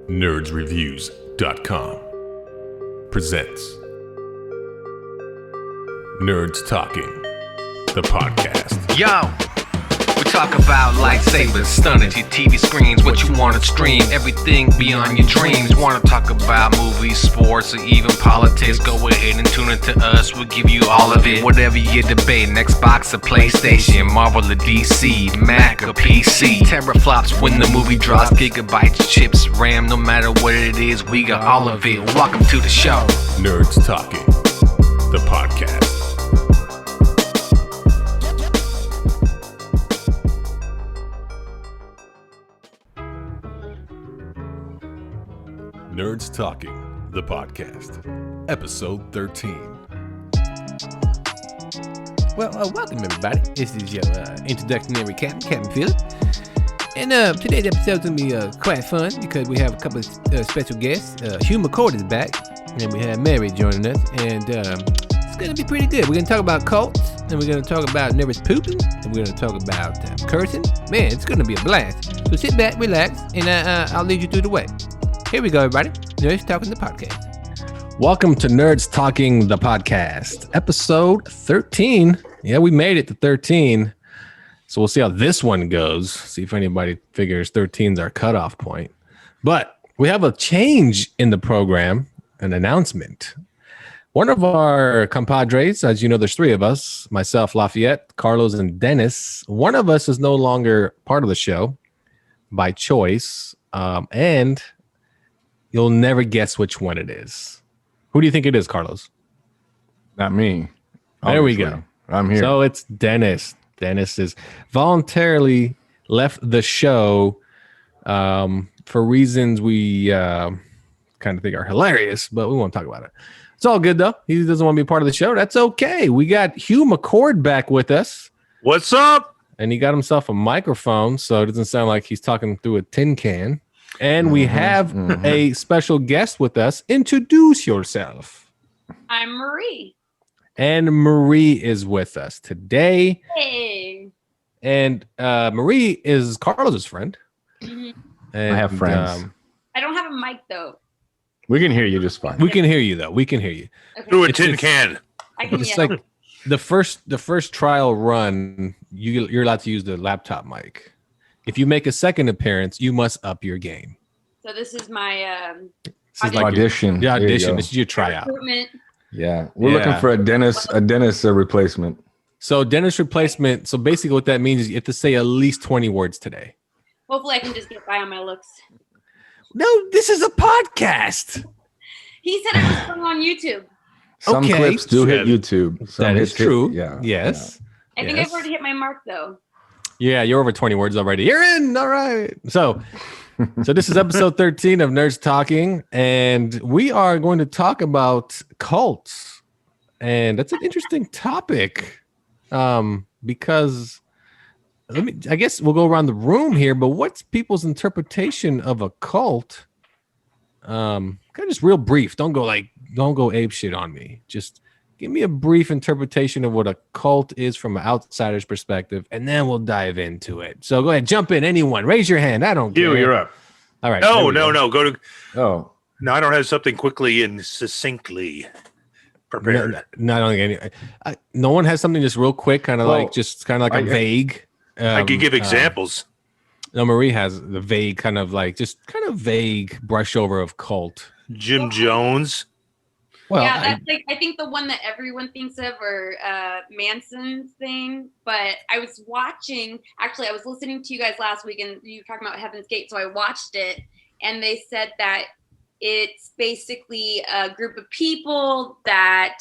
nerdsreviews.com presents Nerds Talking, the podcast. Yo, we talk about lightsabers, stunning your TV screens, what you want to stream, everything beyond your dreams. Want to talk about movies, sports, or even politics? Go ahead and tune into us, we'll give you all of it. Whatever you're debating, Xbox or PlayStation, Marvel or DC, Mac or PC. Teraflops when the movie drops, gigabytes, chips, RAM, no matter what it is, we got all of it. Welcome to the show. Nerds Talking, the podcast. Nerds Talking, the podcast, episode 13. Well, welcome everybody. This is your introductionary Captain Phillip. And today's episode's going to be quite fun because we have a couple of special guests. Hugh McChord is back, and we have Mary joining us. And it's going to be pretty good. We're going to talk about cults, and we're going to talk about nervous pooping, and we're going to talk about cursing. Man, it's going to be a blast. So sit back, relax, and I'll lead you through the way. Here we go, everybody. Nerds Talking the podcast. Welcome to Nerds Talking the podcast, episode 13. Yeah, we made it to 13. So we'll see how this one goes. See if anybody figures 13 is our cutoff point. But we have a change in the program, an announcement. One of our compadres, as you know, there's three of us, myself, Lafayette, Carlos, and Dennis. One of us is no longer part of the show by choice. And you'll never guess which one it is. Who do you think it is, Carlos? Not me. There we go. I'm here. So it's Dennis. Dennis is voluntarily left the show for reasons we kind of think are hilarious, but we won't talk about it. It's all good, though. He doesn't want to be part of the show. That's okay. We got Hugh McChord back with us. What's up? And he got himself a microphone, so it doesn't sound like he's talking through a tin can. And we have a special guest with us. Introduce yourself. I'm Marie. And Marie is with us today. Hey. And Marie is Carlos's friend. Mm-hmm. And, I have friends. I don't have a mic, though. We can hear you just fine. We can hear you, though. We can hear you. Okay. Through a tin can. I can It's yell. like the first trial run, you're allowed to use the laptop mic. If you make a second appearance, you must up your game. So this is my This is like audition. your There you audition. go. This is your tryout. recruitment. Yeah, we're looking for a dentist replacement. So dentist replacement. So basically what that means is you have to say at least 20 words today. Hopefully I can just get by on my looks. No, this is a podcast. He said it was going on YouTube. Some Okay. clips do hit YouTube. Some That is hit- true. Yeah. Yes. I think I've already hit my mark, though. Yeah, you're over 20 words already. You're in. All right. So this is episode 13 of Nerds Talking, and we are going to talk about cults. And that's an interesting topic because I guess we'll go around the room here, but what's people's interpretation of a cult? Kind of just real brief. Don't go ape shit on me. Just give me a brief interpretation of what a cult is from an outsider's perspective, and then we'll dive into it. So go ahead, jump in. Anyone, raise your hand. I don't care. You, you're up. All right. No. Go to. Oh, No, I don't have something quickly and succinctly prepared. No, I don't think no one has something just real quick, kind of Well, like a vague. I could give examples. No, Marie has the vague kind of vague brush over of cult. Jim Jones. Well, yeah, that's I think the one that everyone thinks of, or Manson's thing. But I was listening to you guys last week, and you were talking about Heaven's Gate, so I watched it, and they said that it's basically a group of people that.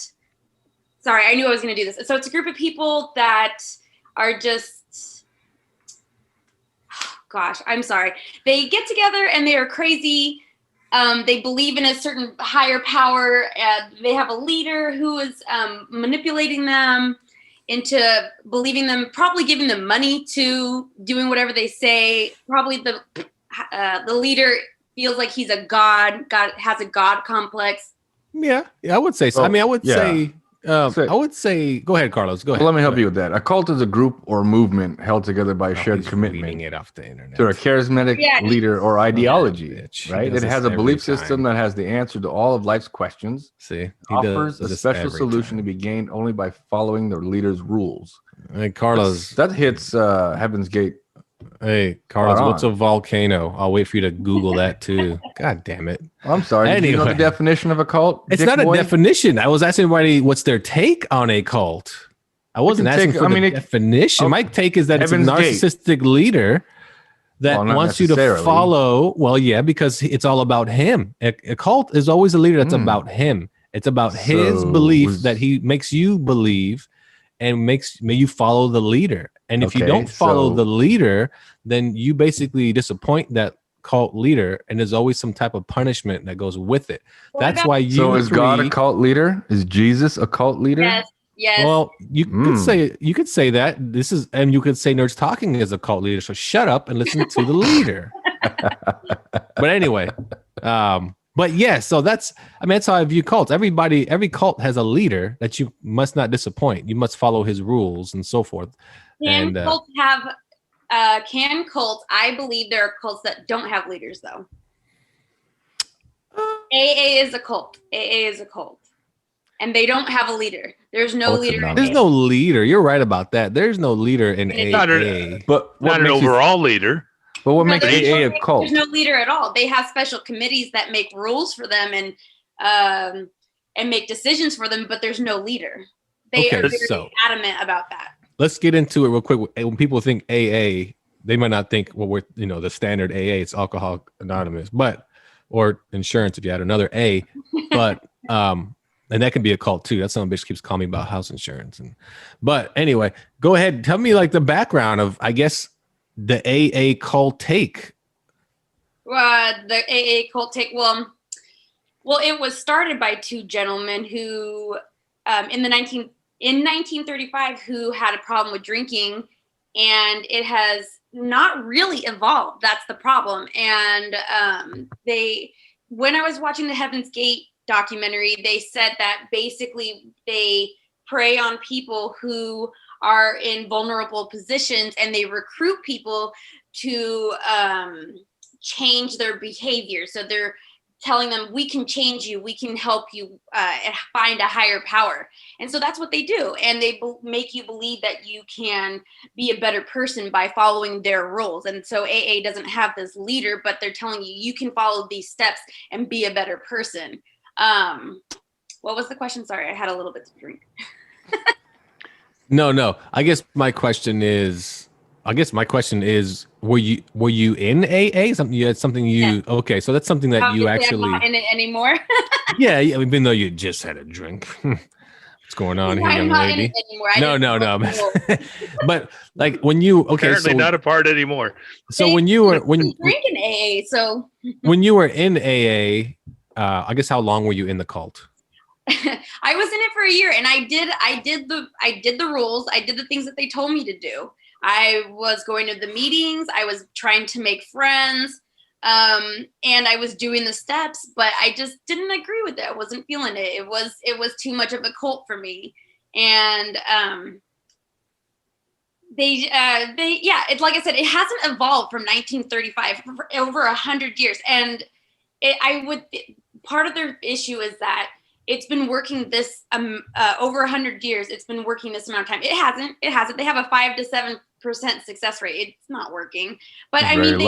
Sorry, I knew I was going to do this. So it's a group of people that are just. Gosh, I'm sorry. They get together and they are crazy. They believe in a certain higher power. They have a leader who is manipulating them into believing them, probably giving them money to doing whatever they say. Probably the leader feels like he's a god. God has a god complex. yeah, I would say so. Oh, I mean, I would yeah. say I would say, go ahead, Carlos. Go ahead. Well, let me help you with that. A cult is a group or movement held together by a shared Reading commitment it off the internet. to a charismatic leader or ideology, bitch. right? He does It has this a belief every system time. that has the answer to all of life's questions. See, Offers a special solution to be gained only by following the leader's rules. Hey, Carlos. That hits Heaven's Gate. Hey, Carlos, what's a on. volcano? I'll wait for you to Google that too. God damn it. I'm sorry. Anyway. Do you know the definition of a cult? It's not a definition. I was asking everybody what's their take on a cult. I wasn't asking for the definition. My take is that Heaven's it's a narcissistic leader that wants you to follow. Well, yeah, because it's all about him. A cult is always a leader that's about him. It's about his belief that he makes you believe and may you follow the leader. And if you don't follow the leader, then you basically disappoint that cult leader, and there's always some type of punishment that goes with it. That's why you. So is God a cult leader? Is Jesus a cult leader? Yes. Yes. Well, you could say that this is, and you could say Nerds Talking is a cult leader. So shut up and listen to the leader. But anyway, but yeah, so that's how I view cults. Every cult has a leader that you must not disappoint. You must follow his rules and so forth. Can cults have? Can cults? I believe there are cults that don't have leaders, though. AA is a cult. AA is a cult, and they don't have a leader. There's no leader. There's no leader. You're right about that. There's no leader in AA, but not an overall leader. But what makes AA a cult? There's no leader at all. They have special committees that make rules for them and make decisions for them, but there's no leader. They are very adamant about that. Let's get into it real quick. When people think AA, they might not think, well, we're the standard AA, it's Alcoholics Anonymous, or insurance if you had another A, but and that can be a cult too. That's some bitch keeps calling me about house insurance. But anyway, go ahead. Tell me like the background of, I guess, the AA cult take. The AA cult take. Well, it was started by two gentlemen who, in 1935, who had a problem with drinking, and it has not really evolved. That's the problem. And when I was watching the Heaven's Gate documentary, they said that basically they prey on people who are in vulnerable positions, and they recruit people to change their behavior. So they're telling them, we can change you, we can help you find a higher power. And so that's what they do. And they make you believe that you can be a better person by following their rules. And so AA doesn't have this leader, but they're telling you, you can follow these steps and be a better person. What was the question? Sorry, I had a little bit to drink. No. I guess my question is, were you in AA? Okay, so that's something that you actually. I'm not in it anymore. yeah, even though you just had a drink. What's going on here, young lady? In it anymore. No. But like when you apparently not a part anymore. So when you were drinking AA, so when you were in AA, I guess how long were you in the cult? I was in it for a year, and I did the rules. I did the things that they told me to do. I was going to the meetings. I was trying to make friends, and I was doing the steps, but I just didn't agree with it. I wasn't feeling it. It was too much of a cult for me. And it's like I said, it hasn't evolved from 1935 for over 100 years. And part of their issue is that it's been working this over 100 years. It's been working this amount of time. It hasn't. They have a 5 to 7% success rate. It's not working. But I mean,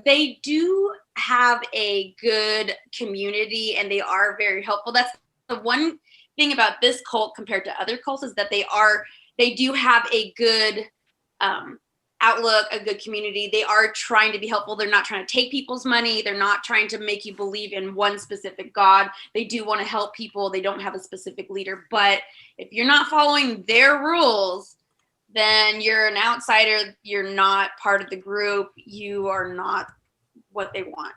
they do have a good community, and they are very helpful. That's the one thing about this cult compared to other cults, is that they do have a good outlook, a good community. They are trying to be helpful. They're not trying to take people's money. They're not trying to make you believe in one specific God. They do want to help people. They don't have a specific leader. But if you're not following their rules, then you're an outsider. You're not part of the group. You are not what they want.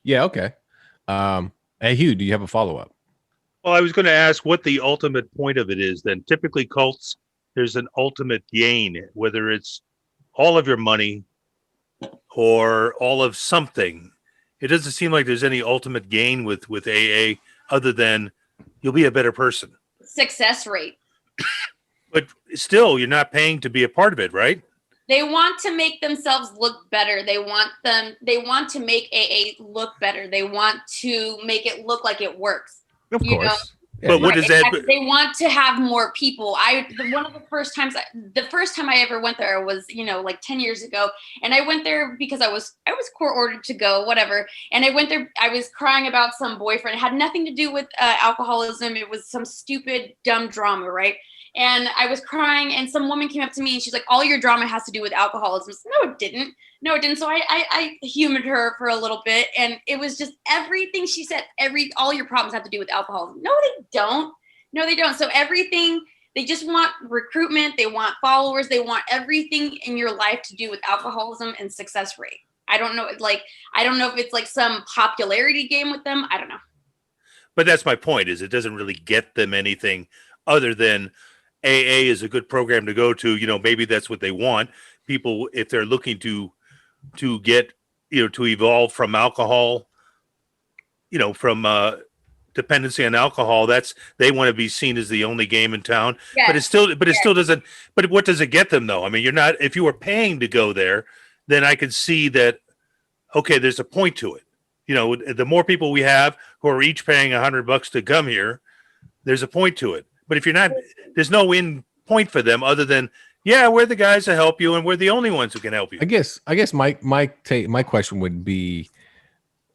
Yeah, okay. Hey, Hugh, do you have a follow-up? Well, I was going to ask what the ultimate point of it is then. Typically cults, there's an ultimate gain, whether it's all of your money or all of something. It doesn't seem like there's any ultimate gain with AA other than you'll be a better person. Success rate. But still, you're not paying to be a part of it, right? They want to make themselves look better. They want to make AA look better. They want to make it look like it works. Of course. Yeah, but what does that? They want to have more people. The first time I ever went there was, like 10 years ago. And I went there because I was court ordered to go, whatever. And I went there, I was crying about some boyfriend. It had nothing to do with alcoholism. It was some stupid, dumb drama, right? And I was crying, and some woman came up to me, and she's like, all your drama has to do with alcoholism. So, no, it didn't. So I humored her for a little bit, and it was just everything she said, all your problems have to do with alcoholism. No, they don't. So everything, they just want recruitment. They want followers. They want everything in your life to do with alcoholism and success rate. I don't know if it's like some popularity game with them. I don't know. But that's my point, is it doesn't really get them anything other than AA is a good program to go to. Maybe that's what they want. People, if they're looking to get, to evolve from alcohol, from dependency on alcohol, they want to be seen as the only game in town. Yes. But it still doesn't. But what does it get them though? I mean, if you were paying to go there, then I could see that. Okay, there's a point to it. The more people we have who are each paying $100 to come here, there's a point to it. But if you're not, there's no end point for them other than, we're the guys to help you, and we're the only ones who can help you. I guess my question would be,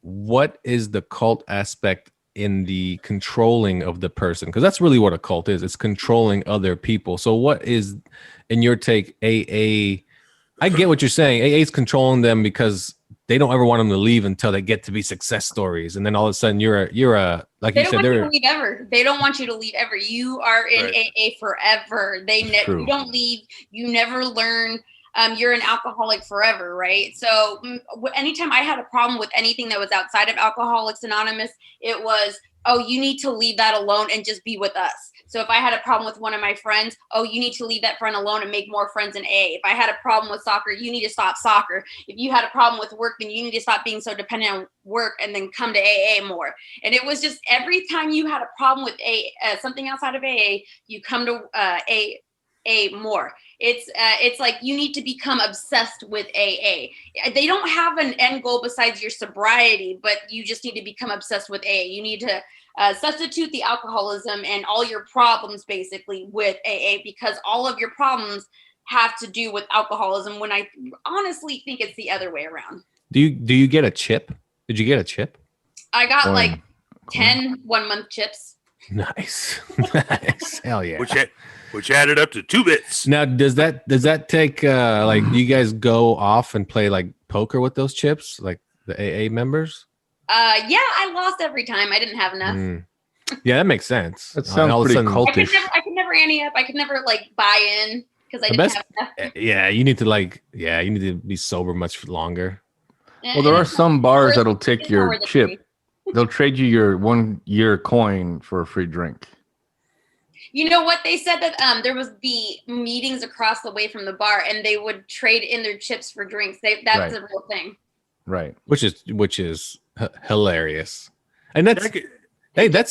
what is the cult aspect in the controlling of the person? Because that's really what a cult is. It's controlling other people. So what is, in your take, AA? I get what you're saying. AA is controlling them because they don't ever want them to leave until they get to be success stories, and then all of a sudden you're a like you said, they don't want you to leave ever. They don't want you to leave ever. You are in AA forever. You don't leave. You never learn. You're an alcoholic forever, right? So anytime I had a problem with anything that was outside of Alcoholics Anonymous, it was, oh, you need to leave that alone and just be with us. So if I had a problem with one of my friends, oh, you need to leave that friend alone and make more friends in AA. If I had a problem with soccer, you need to stop soccer. If you had a problem with work, then you need to stop being so dependent on work and then come to AA more. And it was just every time you had a problem with something outside of AA, you come to AA more. It's like you need to become obsessed with AA. They don't have an end goal besides your sobriety, but you just need to become obsessed with AA. You need to substitute the alcoholism and all your problems basically with AA, because all of your problems have to do with alcoholism, when I honestly think it's the other way around. Do you get a chip? Did you get a chip? I got like 10 1-month chips. Nice. Hell yeah. Which added up to 2 bits. Now, does that take like, do you guys go off and play like poker with those chips, like the AA members? Yeah, I lost every time. I didn't have enough. Yeah, that makes sense. That sounds pretty cultish. I could never ante up. I could never like buy in because I didn't have enough. Yeah, you need to be sober much longer. Well, there are some bars that'll take your chip. They'll trade you your 1-year coin for a free drink. You know what? They said that there was the meetings across the way from the bar, and they would trade in their chips for drinks. That's a real thing. Right. Which is hilarious. And that's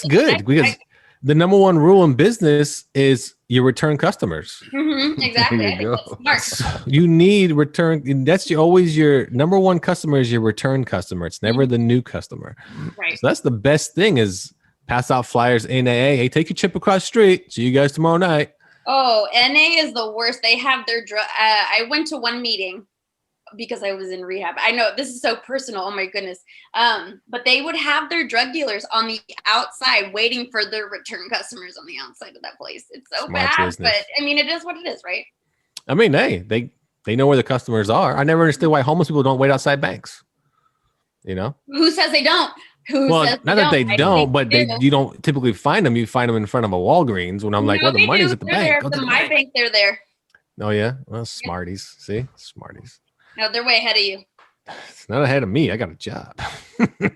good, because the number one rule in business is you return customers. Exactly. You so you need return. That's always your number one customer is your return customer. It's never the new customer. Right. So that's the best thing, is pass out flyers in AA. Hey, take your chip across the street. See you guys tomorrow night. Oh, NA is the worst. They have their drug. I went to one meeting because I was in rehab. I know this is so personal. Oh my goodness. But they would have their drug dealers on the outside waiting for their return customers on the outside of that place. It's so Smart bad, business. but I mean, it is what it is, right? I mean, hey, they know where the customers are. I never understood why homeless people don't wait outside banks. You know? Who says they don't? Not that they don't, but you don't typically find them. You find them in front of a Walgreens when I'm like, well, the money's at the bank. Go to my bank, they're there. Oh, yeah? Well, smarties. See? Smarties. No, they're way ahead of you. It's not ahead of me. I got a job.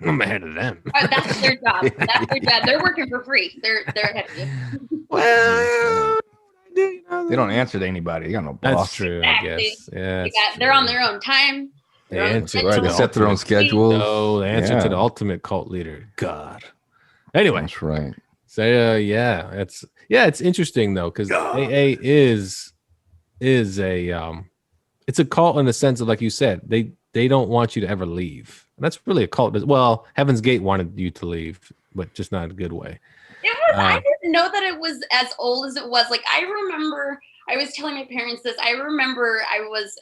I'm ahead of them. Oh, that's their job. That's their job. They're working for free. They're ahead of you. Well, they don't answer to anybody. They got no boss. That's true, exactly. I guess. Yeah, they're on their own time. They answer right. They set their own schedules. No, they answer to the ultimate cult leader. God. Anyway. That's right. So it's interesting though, because AA is a it's a cult in the sense of, like you said, they don't want you to ever leave. And that's really a cult. Well, Heaven's Gate wanted you to leave, but just not in a good way. It was. I didn't know that it was as old as it was. Like, I remember, I was telling my parents this. I remember I was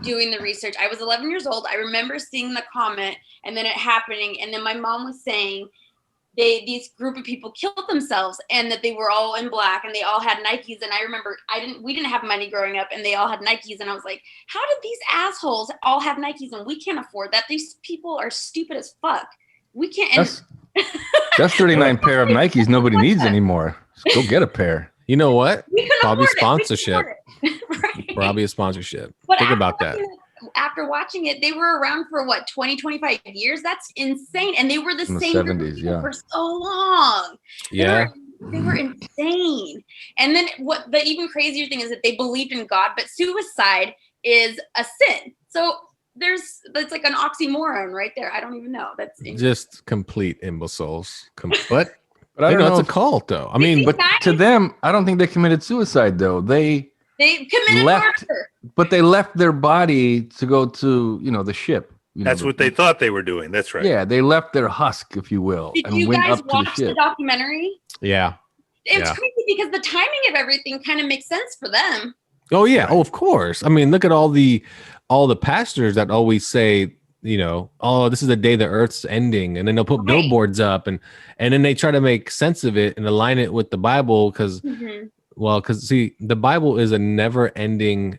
doing the research. I was 11 years old. I remember seeing the comment and then it happening. And then my mom was saying these group of people killed themselves and that they were all in black and they all had Nikes. And I remember we didn't have money growing up and they all had Nikes. And I was like, how did these assholes all have Nikes and we can't afford that? These people are stupid as fuck. We can't. That's 39 pair of Nikes nobody needs anymore. So go get a pair. You know what? Probably sponsorship. Right. Probably a sponsorship. But think about that. After watching it, they were around for what, 20, 25 years? That's insane. And they were the same 70s, yeah. for so long. Yeah. They were insane. And then what the even crazier thing is that they believed in God, but suicide is a sin. So that's like an oxymoron right there. I don't even know. That's just complete imbeciles. But I don't know. It's a cult though. I mean, but to them, I don't think they committed suicide though. They committed murder. But they left their body to go to, the ship. That's what they thought they were doing. That's right. Yeah, they left their husk, if you will. Did and you went guys up to watch the documentary? Yeah. It's crazy because the timing of everything kind of makes sense for them. Oh yeah. Right. Oh, of course. I mean, look at all the pastors that always say, oh, this is the day the earth's ending, and then they'll put billboards up, and then they try to make sense of it and align it with the Bible because, see, the Bible is a never-ending.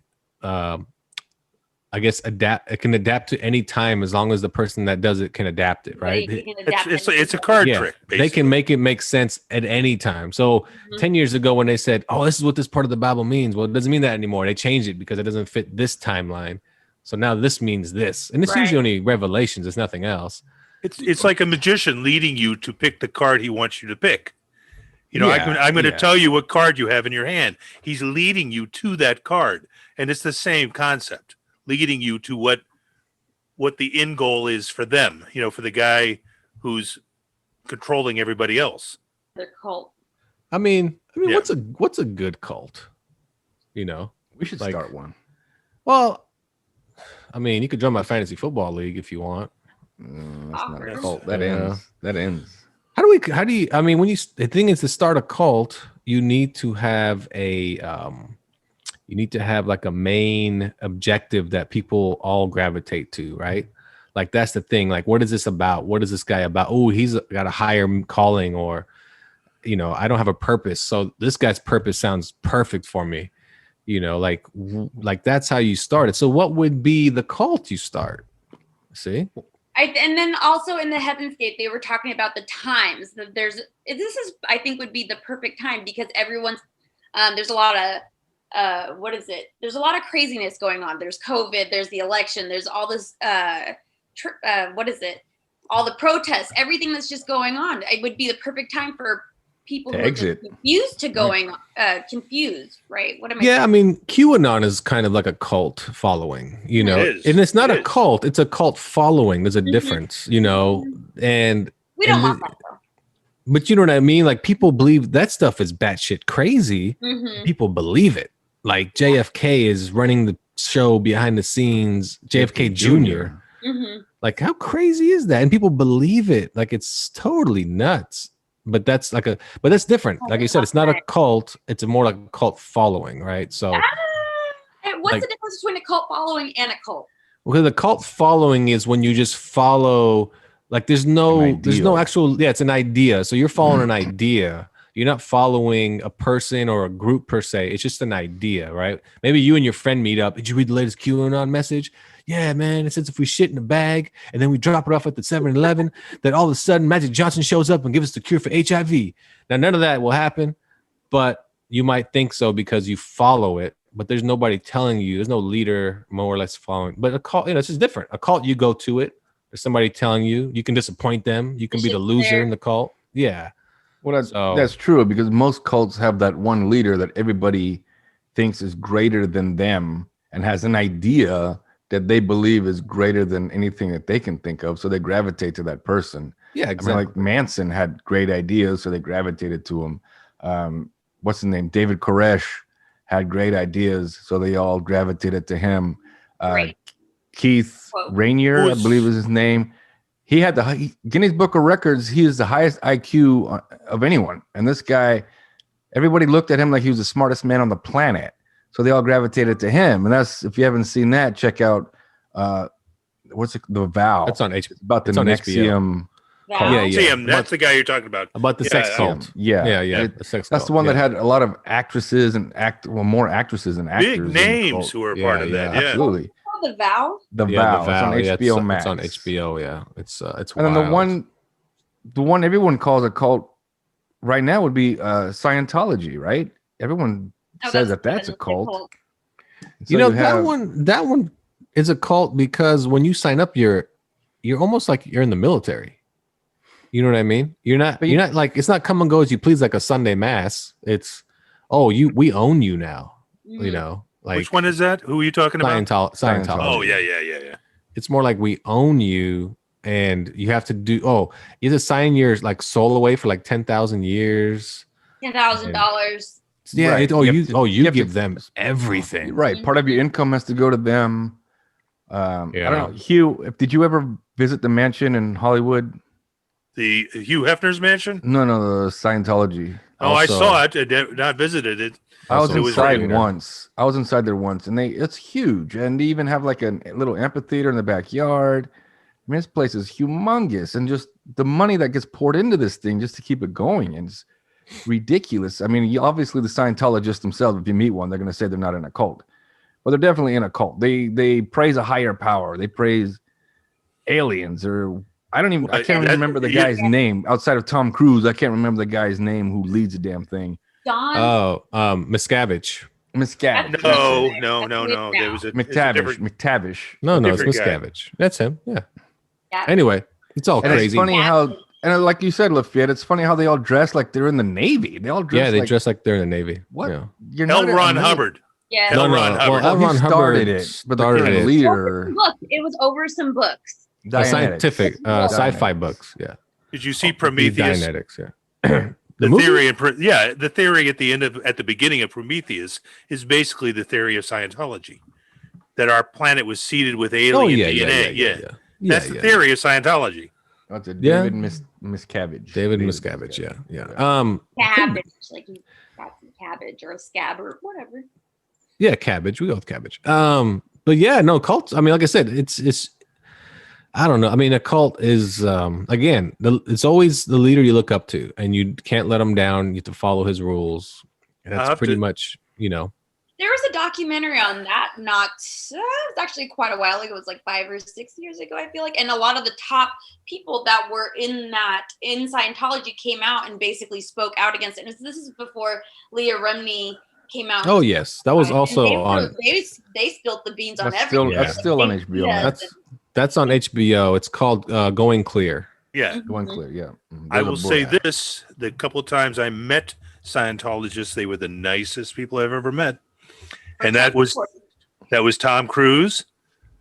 I guess it can adapt to any time as long as the person that does it can adapt it, right? It's a card trick. Basically. They can make it make sense at any time. So 10 years ago when they said, oh, this is what this part of the Bible means. Well, it doesn't mean that anymore. They changed it because it doesn't fit this timeline. So now this means this. And it's usually only revelations. It's nothing else. It's like a magician leading you to pick the card he wants you to pick. I'm going to tell you what card you have in your hand. He's leading you to that card. And it's the same concept. Leading you to what the end goal is for them, for the guy who's controlling everybody else. The cult. I mean, what's a good cult? We should start one. Well, I mean, you could join my fantasy football league if you want. That's not a cult. That ends. How do you? I mean, the thing is, to start a cult, you need to have like a main objective that people all gravitate to, right? Like that's the thing. Like, what is this about? What is this guy about? Oh, he's got a higher calling, or I don't have a purpose, so this guy's purpose sounds perfect for me. Like that's how you start it. So what would be the cult you start? See? And then also in the Heaven's Gate, they were talking about the times that I think would be the perfect time because everyone's there's a lot of there's a lot of craziness going on. There's COVID, there's the election, there's all this all the protests, everything that's just going on. It would be the perfect time for people who are confused to going confused, right? What am I saying? I mean, QAnon is kind of like a cult following, and it's not a cult, it's a cult following. There's a difference, and we don't want that though. But you know what I mean? Like, people believe that stuff is batshit crazy. People believe it. Like JFK is running the show behind the scenes, JFK Jr. Like, how crazy is that? And people believe it. Like, it's totally nuts. But that's that's different. Like you said, it's not a cult. It's more like a cult following, right? So what's the difference between a cult following and a cult? Because the cult following is when you just follow, like there's no actual, it's an idea. So you're following an idea. You're not following a person or a group per se. It's just an idea, right? Maybe you and your friend meet up. Did you read the latest QAnon message? Yeah, man. It says if we shit in a bag and then we drop it off at the 7-Eleven, that all of a sudden Magic Johnson shows up and gives us the cure for HIV. Now, none of that will happen, but you might think so because you follow it. But there's nobody telling you. There's no leader more or less following. But a cult, it's just different. A cult, you go to it. There's somebody telling you. You can disappoint them. You can be the loser in the cult. Yeah. Well, that's true because most cults have that one leader that everybody thinks is greater than them and has an idea that they believe is greater than anything that they can think of. So they gravitate to that person. Yeah, I exactly. mean, like Manson had great ideas, so they gravitated to him. What's his name? David Koresh had great ideas, so they all gravitated to him. Great. Keith Quote. Rainier, I believe is his name. He had the Guinness Book of Records. He is the highest IQ of anyone. And this guy, everybody looked at him like he was the smartest man on the planet. So they all gravitated to him. And that's, if you haven't seen that, check out what's it, The Vow. That's on HBO. It's about the It's on Nexium. Val. Yeah, yeah. Sam, that's the guy you're talking about. About the sex cult. Yeah. Yeah. The sex That's cult. the one that yeah. had a lot of actresses and more actresses than actors. Big in the names cult. who are Yeah, part of that. yeah. Yeah. Absolutely. Oh, the Vow. The Yeah, Vow. It's on HBO Max. It's on HBO. Yeah, it's And then wild. the one everyone calls a cult right now would be Scientology, right? Everyone Oh, says that's a cult. So you know have- that one is a cult because when you sign up, you're almost like you're in the military. You know what I mean? You're not like, it's not come and go as you please like a Sunday mass. It's we own you now. Mm-hmm. You know, like Which one is that? Who are you talking about? Scientology. Oh, yeah. It's more like we own you, and you have to do. You have to sign your like soul away for like 10,000 years. $10,000. Yeah. Right. You have give to- them everything. Right. Part of your income has to go to them. I Yeah. don't know. Hugh, did you ever visit the mansion in Hollywood? The Hugh Hefner's mansion? No, the Scientology. Oh, I Also- saw it. I did not visited it. I was Also, it was inside regular. once. I was inside there once, and it's huge, and they even have like a little amphitheater in the backyard. I mean, this place is humongous, and just the money that gets poured into this thing just to keep it going is ridiculous. I mean, obviously the Scientologists themselves, if you meet one, they're going to say they're not in a cult, but they're definitely in a cult. They praise a higher power. They praise aliens, or I can't even remember the guy's name outside of Tom Cruise. I can't remember the guy's name who leads the damn thing. Don. Miscavige. Miscavige. No. There was a McTavish. No, it's different guy. Miscavige. That's him. Yeah. Yeah. Anyway, it's all And crazy. it's funny how, and like you said, Lafayette, it's funny how they all dress like they're in the Navy. They all dress Yeah, they like, dress like they're in the Navy. What? Yeah. You're L. not Ron a- Hubbard. Yeah. No, No, Ron no. Hubbard. Well, L. He Ron started Hubbard it, but the started current it. leader, Look, it was over some books. Dianetics. Scientific sci-fi books. Yeah. Did you see Prometheus? Dianetics. Yeah. The movie? theory, the theory at the beginning of Prometheus is basically the theory of Scientology, that our planet was seeded with alien DNA. Yeah. That's the theory of Scientology. That's it. Yeah. David Miscavige. David Miscavige. Yeah. Cabbage. Like you got some cabbage or a scab or whatever. Yeah, cabbage. We go with cabbage. But yeah, no cults. I mean, like I said, it's. I don't know. I mean, a cult is again, it's always the leader you look up to, and you can't let him down. You have to follow his rules. And that's pretty much, There was a documentary on that. It was actually quite a while ago. It was like 5 or 6 years ago, I feel like. And a lot of the top people that were in Scientology came out and basically spoke out against it. And this is before Leah Remini came out. Oh yes, that was also on. They spilled the beans on That's everything. that's still on HBO. Yeah. That's on HBO. It's called Going Clear. Yeah. Going clear, yeah. I will say this: the couple of times I met Scientologists, they were the nicest people I've ever met, and that was Tom Cruise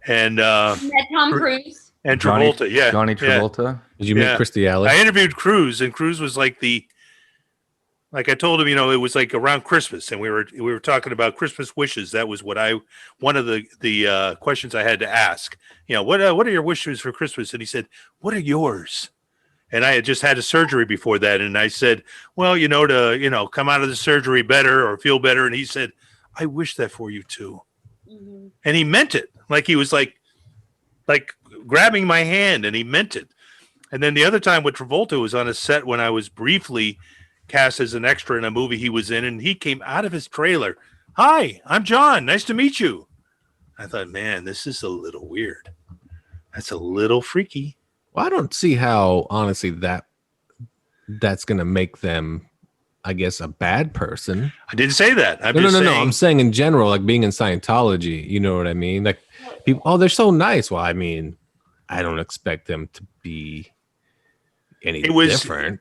and Met Tom Cruise. and Travolta. Yeah, Johnny yeah. Travolta. Did you meet Yeah. Christy Alley? I interviewed Cruise, and Cruise was like I told him, it was like around Christmas, and we were talking about Christmas wishes. That was one of the questions I had to ask. What are your wishes for Christmas? And he said, "What are yours?" And I had just had a surgery before that, and I said, "Well, to come out of the surgery better or feel better." And he said, "I wish that for you too," and he meant it. Like he was like grabbing my hand, and he meant it. And then the other time with Travolta was on a set when I was briefly cast as an extra in a movie he was in, and he came out of his trailer. "Hi, I'm John. Nice to meet you." I thought, man, this is a little weird. That's a little freaky. Well, I don't see how, honestly, that's going to make them, I guess, a bad person. I didn't say that. No. I'm saying in general, like being in Scientology, you know what I mean? Like people, they're so nice. Well, I mean, I don't expect them to be any different.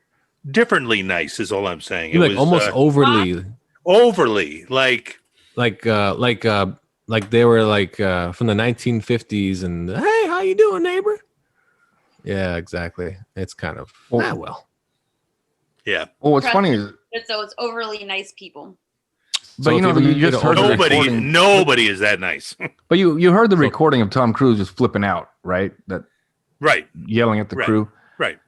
Differently nice is all I'm saying. It Like was almost overly like they were like from the 1950s and, "Hey, how you doing, neighbor?" Yeah, exactly. It's kind of well. Yeah. Well, what's funny is, So it's overly nice people. but So you if know, you you need just to heard the Nobody recording. is that nice. But you heard the recording of Tom Cruise just flipping out, right? That Right. yelling at the Right. crew. Right.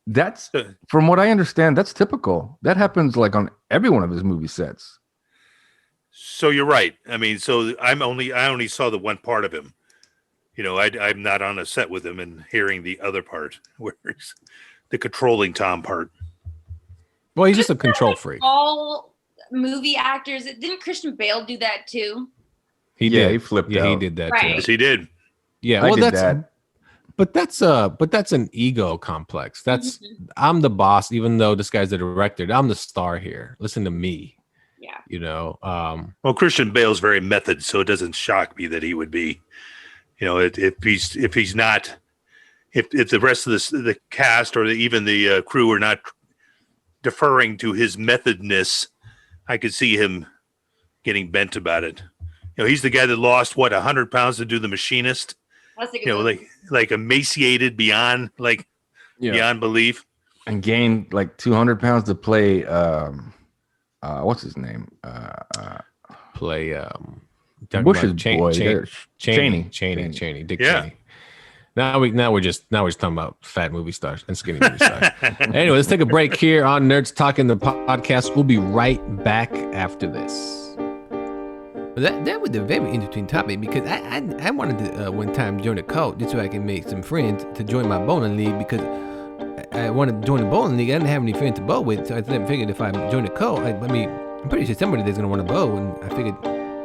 That's, from what I understand, that's typical. That happens like on every one of his movie sets. So you're right. I mean, so I only saw the one part of him. You know, I'm not on a set with him and hearing the other part, where it's the controlling Tom part. Well, he's just a control freak. All movie actors. Didn't Christian Bale do that too? He Yeah, did. he flipped Yeah, he out. did that Right. too. Yes, he did. Yeah, I well, did that. but that's an ego complex. That's I'm the boss, even though this guy's the director. I'm the star here. Listen to me. Yeah. You know. Well, Christian Bale's very method, so it doesn't shock me that he would be. You know, if he's not, if the rest of the cast or even the crew are not deferring to his methodness, I could see him getting bent about it. You know, he's the guy that lost 100 pounds to do The Machinist. That's a good You know, movie. like emaciated beyond beyond belief. And gained like 200 pounds to play. What's his name? Play Bush's boy. there. Cheney, Dick Yeah. Cheney. Now we're just talking about fat movie stars and skinny movie stars. Anyway, let's take a break here on Nerds Talking the podcast. We'll be right back after this. That was a very interesting topic because I wanted to one time join a cult just so I can make some friends to join my bowling league because I wanted to join the bowling league. I didn't have any friends to bowl with, so I figured if I joined a cult, I mean, I'm pretty sure somebody there's gonna want to bowl, and I figured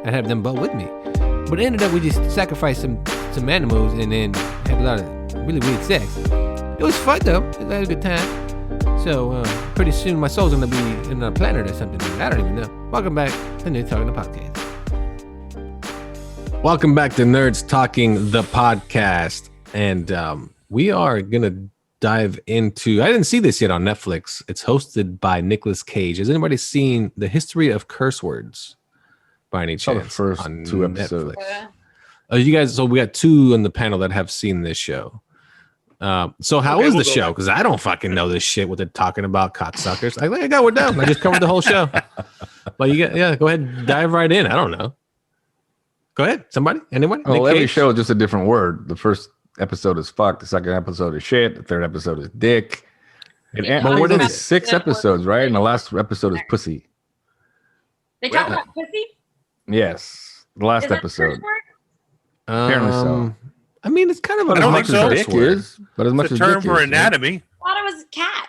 I'd have them bowl with me. But it ended up we just sacrificed some animals and then had a lot of really weird sex. It was fun though. I had a good time. So pretty soon my soul's gonna be in a planet or something. I don't even know. Welcome back to Nerds Talking the Podcast. Welcome back to Nerds Talking the podcast, and we are gonna dive into. I didn't see this yet on Netflix. It's hosted by Nicolas Cage. Has anybody seen The History of Curse Words by any Saw chance? the first on 2 episodes. You guys, so we got 2 on the panel that have seen this show. So how Okay, is we'll the go show? back. Because I don't fucking know this shit. What they're talking about, cocksuckers. I got we're done. I just covered the whole show. But go ahead, dive right in. I don't know. Go ahead, somebody, anyone. Oh, Nick every Cage? show is just a different word. The first episode is fuck. The second episode is shit. The third episode is dick. But what is is it? 6 episodes, right? And the last episode is pussy. They talk about pussy. Yes, the last Is that a episode. curse word? Apparently so. I mean, it's kind of But I as don't much think as so. dick is, but as much It's as a term dick for is, anatomy. I thought it was a cat.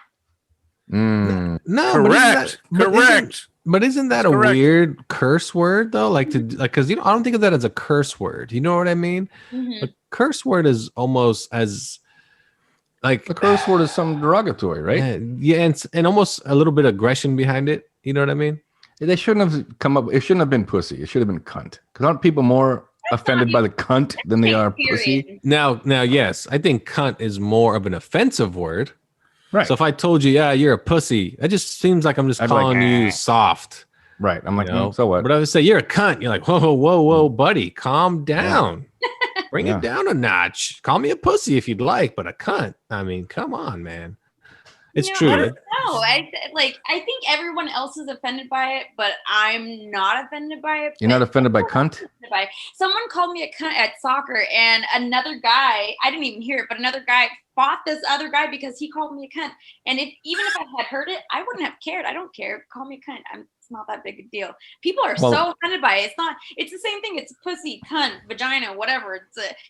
Yeah. Mm. No, Correct. Correct. But isn't that a Correct. weird curse word though? Like because I don't think of that as a curse word. You know what I mean? Mhm. A curse word is almost as like The curse word is something derogatory, right? Yeah, and almost a little bit of aggression behind it. You know what I mean? They shouldn't have come up. It shouldn't have been pussy. It should have been cunt. Because aren't people more offended by the cunt than they are pussy? Period. Now, yes, I think cunt is more of an offensive word. Right. So if I told you, yeah, you're a pussy, that just seems like I'm just I'd be like, calling you soft. Right. I'm like, You know? so what? But I would say you're a cunt. You're like, whoa, buddy, calm down. Bring Yeah. it down a notch. Call me a pussy if you'd like, but a cunt. I mean, come on, man. It's You know, true. I don't know. I think everyone else is offended by it, but I'm not offended by it. You're not offended by cunt? By someone called me a cunt at soccer, and another guy, I didn't even hear it, but another guy fought this other guy because he called me a cunt. And even if I had heard it, I wouldn't have cared. I don't care. Call me a cunt. It's not that big a deal. People are so offended by it. It's the same thing. It's pussy, cunt, vagina, whatever.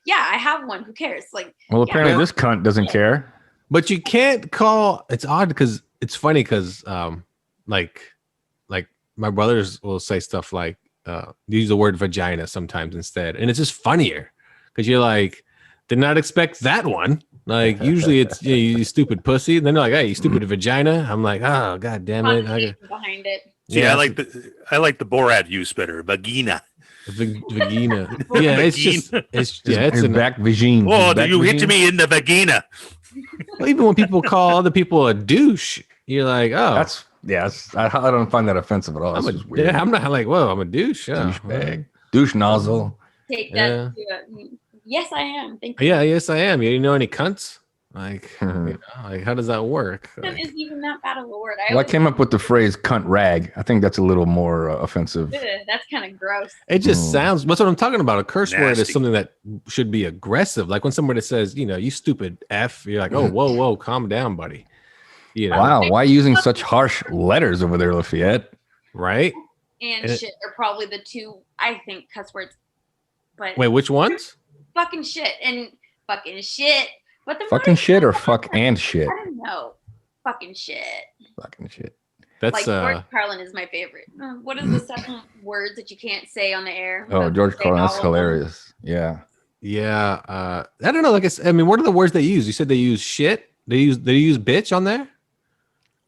I have one. Who cares? Well, apparently this cunt doesn't care. But you can't call. It's odd because it's funny because like my brothers will say stuff like use the word vagina sometimes instead, and it's just funnier because you're like, did not expect that one. Like usually it's you stupid pussy, and then they're like, hey, you stupid vagina. I'm like, oh god damn it. Behind it. See, I like the Borat use better. Vagina. Vagina. Yeah, it's just it's His an back vagine. Oh, back you hit vagina? me in the vagina. Well, even when people call other people a douche, you're like, oh, I don't find that offensive at all. That's just weird. I'm not like, whoa, I'm a douche. Oh, Douchebag. Douche nozzle. Take that. Yes, I am. Thank you. yeah, yes, I am. You know any cunts? Like, like how does that work? Cunt Like, isn't even that bad of a word. Well, I came up with the phrase "cunt rag." I think that's a little more offensive. That's kind of gross. it just sounds. That's what I'm talking about. A curse word is Nasty. something that should be aggressive. Like when somebody says, you stupid F, you're like, oh, whoa, calm down, buddy. Wow, why using such harsh letters over there, Lafayette? Right? And shit are probably the two, I think, cuss words. But Wait, which ones? fucking shit and fucking shit. But the Fucking shit or fuck and shit? I don't know. Fucking shit. Fucking shit. That's Like George Carlin is my favorite. What is the 7 words that you can't say on the air? Oh, George Carlin, that's all of them. hilarious. Yeah. yeah. I don't know. Like I mean, what are the words they use? You said they use shit. They use bitch on there.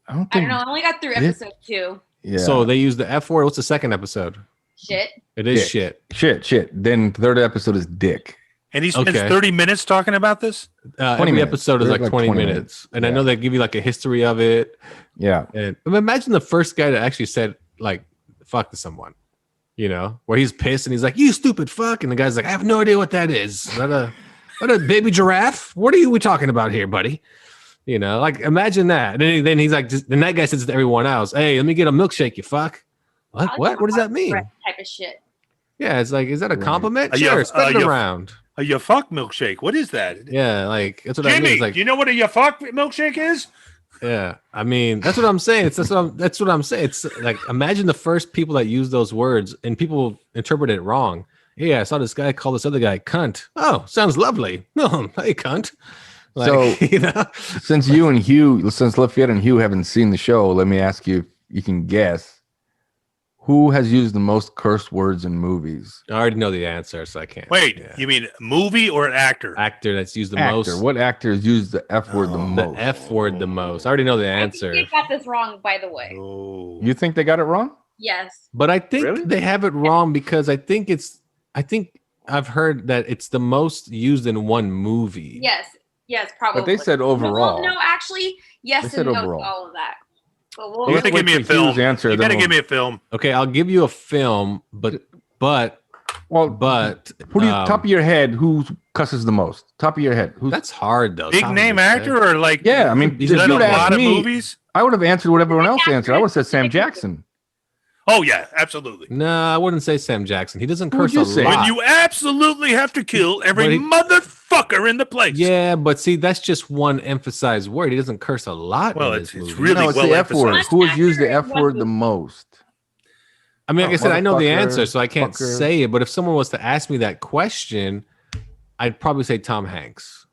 I don't I think. don't know. I only got through episode 2. Yeah. So they use the F word. What's the second episode? Shit. It is Dick. shit. Shit. Then third episode is dick. And he spends Okay. 30 minutes talking about this. 20 Every minutes. episode is There's like 20 minutes. And I Yeah. know they give you like a history of it. Yeah. And I mean, imagine the first guy that actually said like fuck to someone, where he's pissed and he's like, you stupid fuck. And the guy's like, I have no idea what that is. Is that a baby giraffe? What are we talking about here, buddy? Like imagine that. And then he's like, then that guy says to everyone else, hey, let me get a milkshake, you fuck. What? What does that mean? Type of shit. Yeah, it's like, is that a compliment? Yeah, Sure, spread it yeah. around. A you fuck milkshake. What is that? Yeah, like that's what I mean. Jimmy, It's like, do you know what a you fuck milkshake is? yeah, I mean, that's what I'm saying. That's what I'm saying. It's like, imagine the first people that use those words and people interpret it wrong. Yeah, I saw this guy call this other guy cunt. Oh, sounds lovely. No, hey, cunt. Like, So, since Lafayette and Hugh haven't seen the show, let me ask you if you can guess who has used the most curse words in movies. I already know the answer, so I can't. Wait, Yeah. you mean movie or an actor? Actor that's used the Actor. most. What actor has used the F word the The most? F word the most. I already know the answer. I think they got this wrong, by the way. Oh. You think they got it wrong? Yes. But I think Really? they have it wrong because I think I've heard that it's the most used in one movie. Yes, probably. But they said overall. Well, no, actually, yes They said and no overall. to all of that. But You Let's gotta wait give me a for Hugh's film. answer, You then gotta we'll- give me a film. Okay, I'll give you a film, but Well, who do you top of your head? Who cusses the most? Top of your head. Who's? that's hard though. Big Top of name your head. actor or like? Yeah, I mean, He's if done you a would ask lot of me, movies. I would have answered what everyone else answered. I would have said Sam Jackson. Oh yeah, absolutely. No, I wouldn't say Sam Jackson. He doesn't Who would curse you a say? lot. When you absolutely have to kill But every he- motherfucker in the place. Yeah, but see, that's just one emphasized word. He doesn't curse a lot. Well, in it's- this it's movie. really No, it's well the F word. emphasized. Who has used the F word the most? I mean, like I said, I know the Motherfucker, answer, so I can't fucker. say it. But if someone was to ask me that question, I'd probably say Tom Hanks.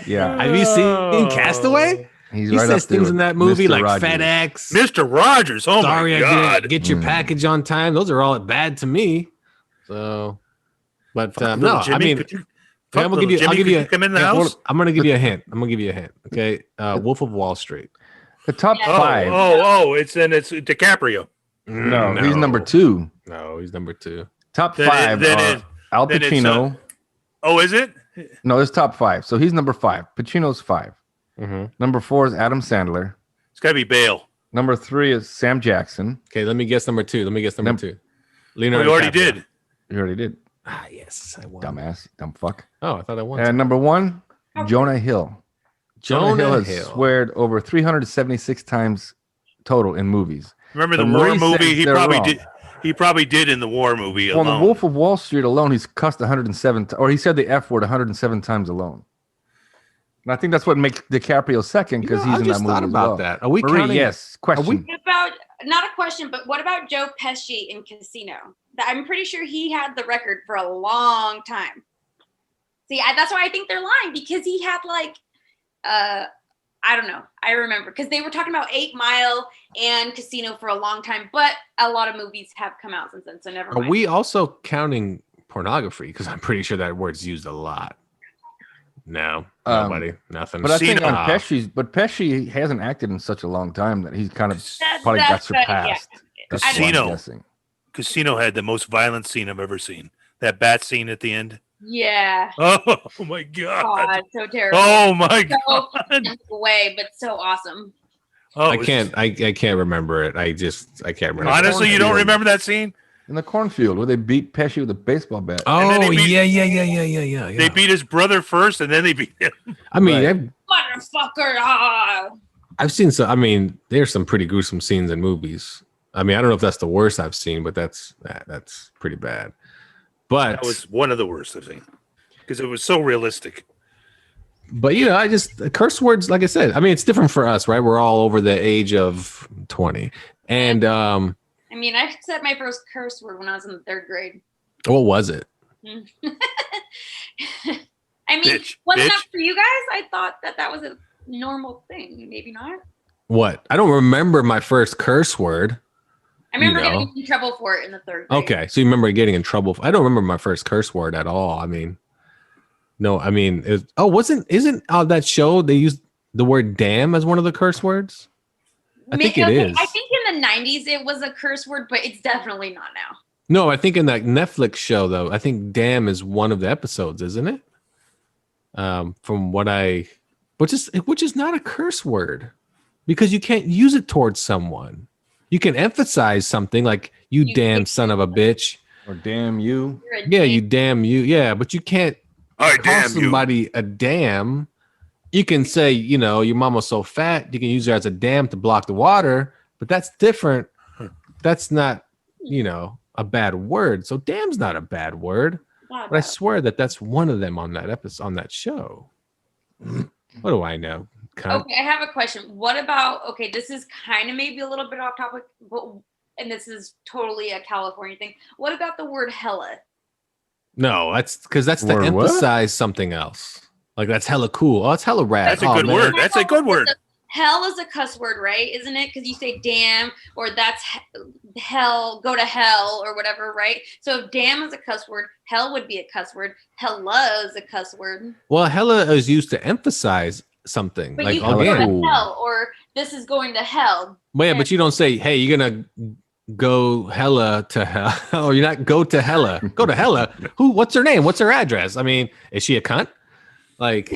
Yeah, Have you seen Castaway? he's He right says up there things in with that movie Mr. like Rogers. FedEx. Mr. Rogers. Oh Sorry, my I god. didn't get your package on time. Those are all bad to me. So, but Fuck, no, little I Jimmy, mean, could you, okay, fuck, I'm gonna give you. little I'll Jimmy, give you. could come in the yeah, hold house. on. I'm gonna give you a hint. Okay, Wolf of Wall Street. The top Yeah. five. It's DiCaprio. No, he's number 2. No, he's number 2. Top Then it- 5 then are it- Al then it's, Pacino. Oh, is it? No, it's top 5. So he's number 5. Pacino's 5. Mm-hmm. Number 4 is Adam Sandler. It's got to be Bale. Number 3 is Sam Jackson. Okay, let me guess number 2. Num- 2. We Leonardo already DiCaprio. did. You already did. Ah, yes, I won. Dumbass. Dumb fuck. Oh, I thought I won. And number 1, Jonah Hill. Jonah has Hill. sweared over 376 times total in movies. Remember the But war Marie movie? says He they're probably wrong. did. He probably did in the war movie On alone. the Wolf of Wall Street alone, he's cussed 107, or he said the F word 107 times alone. And I think that's what makes DiCaprio second because he's I in just that movie thought as about well. that. Are we Marie, counting? yes. Question. What about, not a question, but what about Joe Pesci in Casino? I'm pretty sure he had the record for a long time. See, that's why I think they're lying, because he had like, I don't know. I remember because they were talking about 8 Mile and Casino for a long time, but a lot of movies have come out since then, so never Are mind. we also counting pornography? Because I'm pretty sure that word's used a lot. No, nobody, nothing. But I think on Ah. Pesci hasn't acted in such a long time that he's kind of That's- probably got that's right, yeah. surpassed. That's what I'm Casino. guessing. Casino had the most violent scene I've ever seen. That bat scene at the end. Yeah. Oh my god. God, so terrible. Oh my So god. way, but so awesome. Oh, I it's- can't. I can't remember it. I can't remember. Honestly, you don't remember that scene? in the cornfield where they beat Pesci with a baseball bat. And then Oh, they beat- yeah. They beat his brother first, and then they beat him. I mean, Right. Motherfucker! Ah. I've seen some. I mean, there's some pretty gruesome scenes in movies. I mean, I don't know if that's the worst I've seen, but that's pretty bad. But That was one of the worst I've seen because it was so realistic. But I just curse words, like I said. I mean, it's different for us, right? We're all over the age of 20, and I mean, I said my first curse word when I was in the 3rd grade. what was it? I mean, Bitch, wasn't bitch. that for you guys? I thought that was a normal thing. Maybe not. What? I don't remember my first curse word. I remember You know. getting in trouble for it in the 3rd grade. Okay, so you remember getting in trouble. I don't remember my first curse word at all. I mean, no, I mean, isn't that show they used the word damn as one of the curse words? I think it is. I think in the 90s it was a curse word, but it's definitely not now. No, I think in that Netflix show though, I think damn is one of the episodes, isn't it? From what which is not a curse word because you can't use it towards someone. You can emphasize something like you damn son of a bitch. Or damn you. You're a Yeah, dick. you damn you. Yeah, but you can't I call damn you. somebody a damn. You can say, your mama's so fat, you can use her as a dam to block the water, but that's different. That's not, a bad word. So damn's not a bad word. Not But I bad. swear that's one of them on that episode, on that show. What do I know? Cunt. Okay, I have a question. What about, this is kind of maybe a little bit off topic, and this is totally a California thing. What about the word hella? No, that's because that's to Word what? emphasize something else. Like that's hella cool. Oh, it's hella rad. That's a Oh, good man. word. That's a good word. Hell is a cuss word, right? Isn't it? Because you say damn, or that's hell, go to hell, or whatever, right? So if damn is a cuss word, hell would be a cuss word. Hella is a cuss word. Well, hella is used to emphasize something. But Like you can go again, Cool. to hell, or this is going to hell. well, yeah, but you don't say, "Hey, you're gonna go hella to hell," or you're not go to hella. Go to hella. Who? What's her name? What's her address? I mean, is she a cunt? Like, She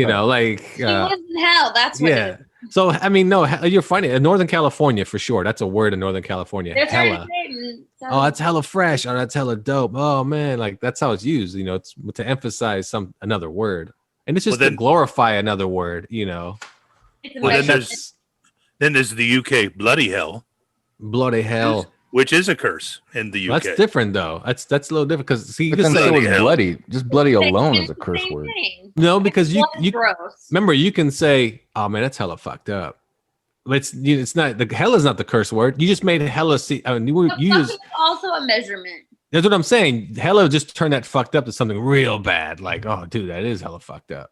lives in hell. That's what yeah. it is. So I mean, no, you're funny. In Northern California, for sure. That's a word in Northern California. They're trying Hella. to say it and Oh, that's hella fresh. Oh, that's hella dope. Oh man, like that's how it's used. It's to emphasize another word, and it's just Well, to glorify another word. it's a Well, then measurement. there's the UK bloody hell, Bloody hell. which is a curse in the UK. That's different though. That's a little different because see, you But can then say so is Bloody hell. bloody. Just bloody alone It's is a the curse same word. thing. no because you Blood is gross. remember you can say, oh man, that's hella fucked up. But it's not the hell is not the curse word. You just made hella see. I mean, But you fucking use is also a measurement. that's what I'm saying. Hella just turned that fucked up to something real bad. Like, oh dude, that is hella fucked up.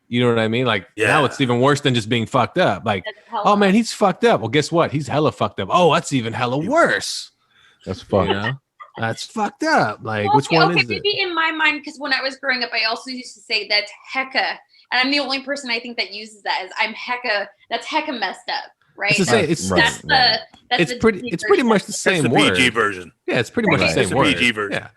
You know what I mean? Like now Yeah. it's even worse than just being fucked up. Like, That's hella. oh man, he's fucked up. Well, guess what? He's hella fucked up. Oh, that's even hella worse. That's You fucked. know? That's fucked up. Like, Well, which one is it? maybe in my mind, because when I was growing up, I also used to say that's hecka, and I'm the only person I think that uses that. Is I'm hecka. That's hecka messed up, right? It's the same. It's Right. That's the. That's it's the pretty. deep It's pretty version. much the That's same the word. PG version. Yeah, it's pretty much Right. the same That's the word. PG version. Yeah,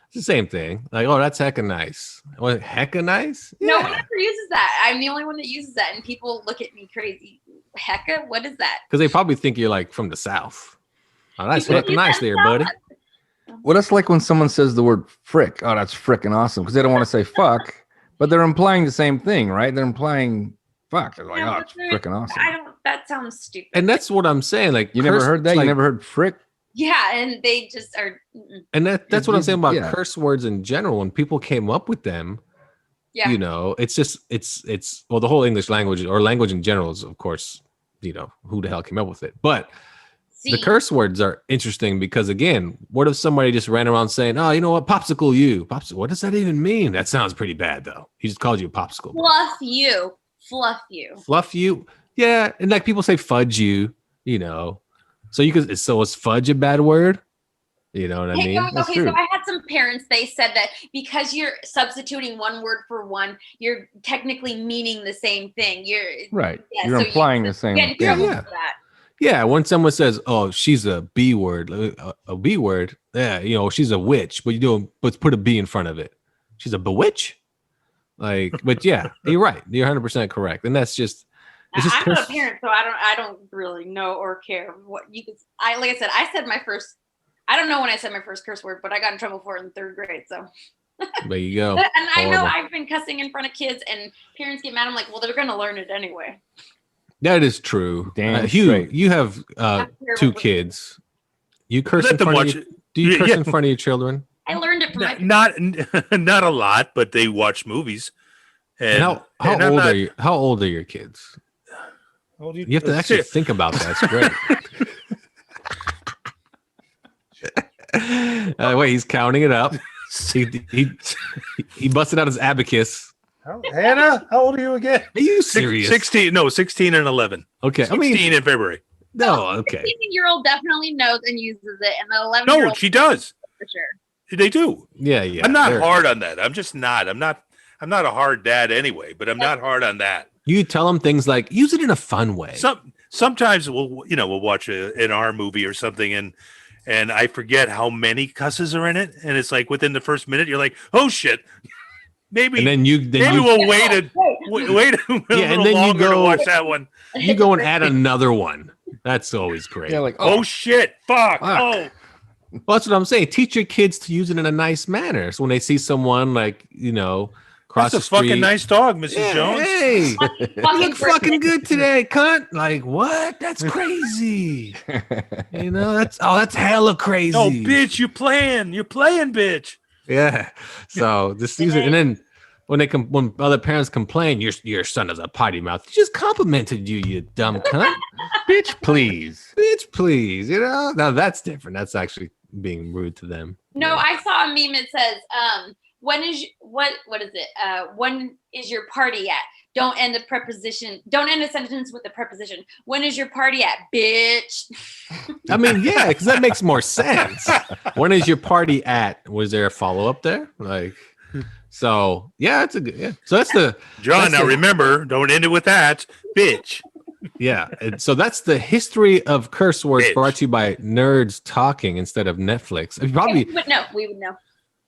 it's the same thing. Like, oh, that's hecka nice. Well, hecka nice. No one Yeah, ever uses that. I'm the only one that uses that, and people look at me crazy. Hecka, what is that? because they probably think you're like from the south. Oh, that's You hecka use nice that there, in buddy. South? Well, that's like when someone says the word frick. Oh, that's frickin' awesome. Because they don't want to say fuck, but they're implying the same thing, right? They're implying fuck. They're like, Yeah, oh, but it's they're- frickin' awesome. I don't. That sounds stupid. And that's what I'm saying. Like, You never curse- heard that? like- You never heard frick? Yeah, and they just are. And that's what I'm saying about Yeah. curse words in general. When people came up with them, Yeah. it's just it's well, the whole English language or language in general is, of course, who the hell came up with it. But the See, curse words are interesting because again, what if somebody just ran around saying, "Oh, you know what, popsicle you, popsicle." What does that even mean? That sounds pretty bad, though. He just called you a popsicle. fluff you, fluff you. Fluff you, yeah, and like people say fudge you, So is fudge a bad word? You know what I mean? That's Okay, true. so I had some parents, they said that because you're substituting one word for one, you're technically meaning the same thing. Right. Yeah, You're so you- implying the same Get in thing. trouble Yeah. for that. Yeah, when someone says, "Oh, she's a B word," a B word, yeah, she's a witch, but put a B in front of it. She's a bewitch. Like, but yeah, you're right. You're 100% correct, and that's just it's just I'm not a curse. parent, so I don't really know or care what you could. Like I said my first I don't know when I said my first curse word, but I got in trouble for it in 3rd grade. So There you go. and I know Horrible. I've been cussing in front of kids, and parents get mad. I'm like, well, they're gonna learn it anyway. That is true. Damn Hugh, straight. you have That's 2 terrible. kids. You curse Let in them front of watch you? it. Do you curse Yeah. in front of your children? I learned it from my Not a lot, but they watch movies. And how and I'm old not- are you? How old are your kids? How old are You have to actually think about that. It's great. Wait, he's counting it up. He busted out his abacus. Hannah, how old are you again? Are you serious? 16 and 11. Okay, 16 in February. no, okay. 16-year-old definitely knows and uses it, and the 11-year-old No, she does. for sure. They do. Yeah. I'm not they're- hard on that. I'm just not. I'm not a hard dad anyway, but I'm not hard on that. You tell them things like use it in a fun way. Sometimes we'll watch an R movie or something, and I forget how many cusses are in it, and it's like within the first minute you're like, oh shit, maybe and then you we'll wait a little and then you longer to go- watch that one. you go and add another one. That's always great. Yeah, like Oh shit, fuck. Fuck. Oh, Well, that's what I'm saying. Teach your kids to use it in a nice manner. So when they see someone cross that's a the street, fucking nice dog, Mrs. yeah, Jones. hey, you Fucking look fucking good today, cunt. Like what? That's crazy. That's hella crazy. No, bitch, you're playing, bitch. Yeah. So just use it, and then when other parents complain, your son is a potty mouth. He just complimented you, you dumb cunt. bitch, please. Bitch, please. Now that's different. That's actually being rude to them. No, I saw a meme that says, when is your party at? Don't end a sentence with a preposition. When is your party at, bitch? I mean, yeah, because that makes more sense. When is your party at? Was there a follow up there? So yeah, it's a good. Yeah. So that's the John, that's now the- remember, don't end it with that, bitch. yeah. And so that's the history of curse words Bitch. brought to you by Nerds Talking instead of Netflix. We would know.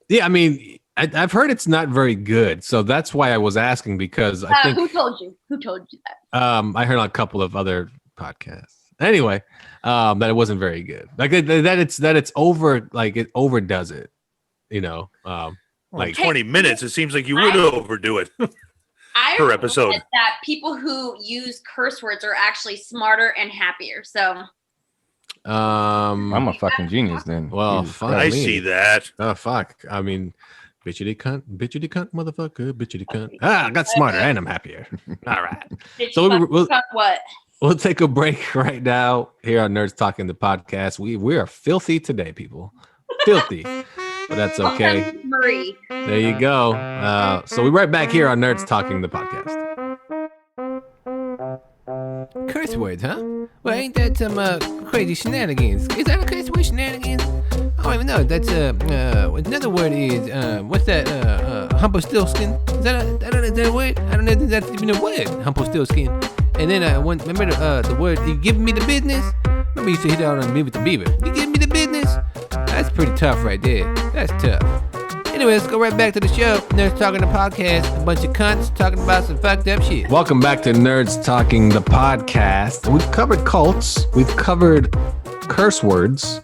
Yeah, I mean, I've heard it's not very good, so that's why I was asking because I think Who told you that? I heard on a couple of other podcasts. Anyway, that it wasn't very good. Like that it's over. Like it overdoes it. Like 20 minutes, it seems like you would overdo it. I Per episode. read that people who use curse words are actually smarter and happier. So I'm a fucking genius then. Well, Jesus fuck. Christ. I me. see that. Oh fuck! I mean, bitchity cunt, motherfucker, bitchity cunt. I got smarter and I'm happier. All right, So we'll- what? we'll take a break right now here on Nerds Talking the podcast. We are filthy today, people, filthy, but that's okay. Marie. There you go. So we're right back here on Nerds Talking the podcast. Curse words, huh? Well, ain't that some crazy shenanigans? Is that a curse word, shenanigans? I don't even know. That's another word is what's that? Humpostilskin. Is that a word? I don't know if that's even a word. Humpostilskin. And then remember the word you giving me the business? Remember you used to hit out on me with the beaver. You giving me the business? That's pretty tough right there. That's tough. Anyway, let's go right back to the show. Nerds Talking the Podcast. A bunch of cunts talking about some fucked up shit. Welcome back to Nerds Talking the Podcast. We've covered cults. We've covered curse words.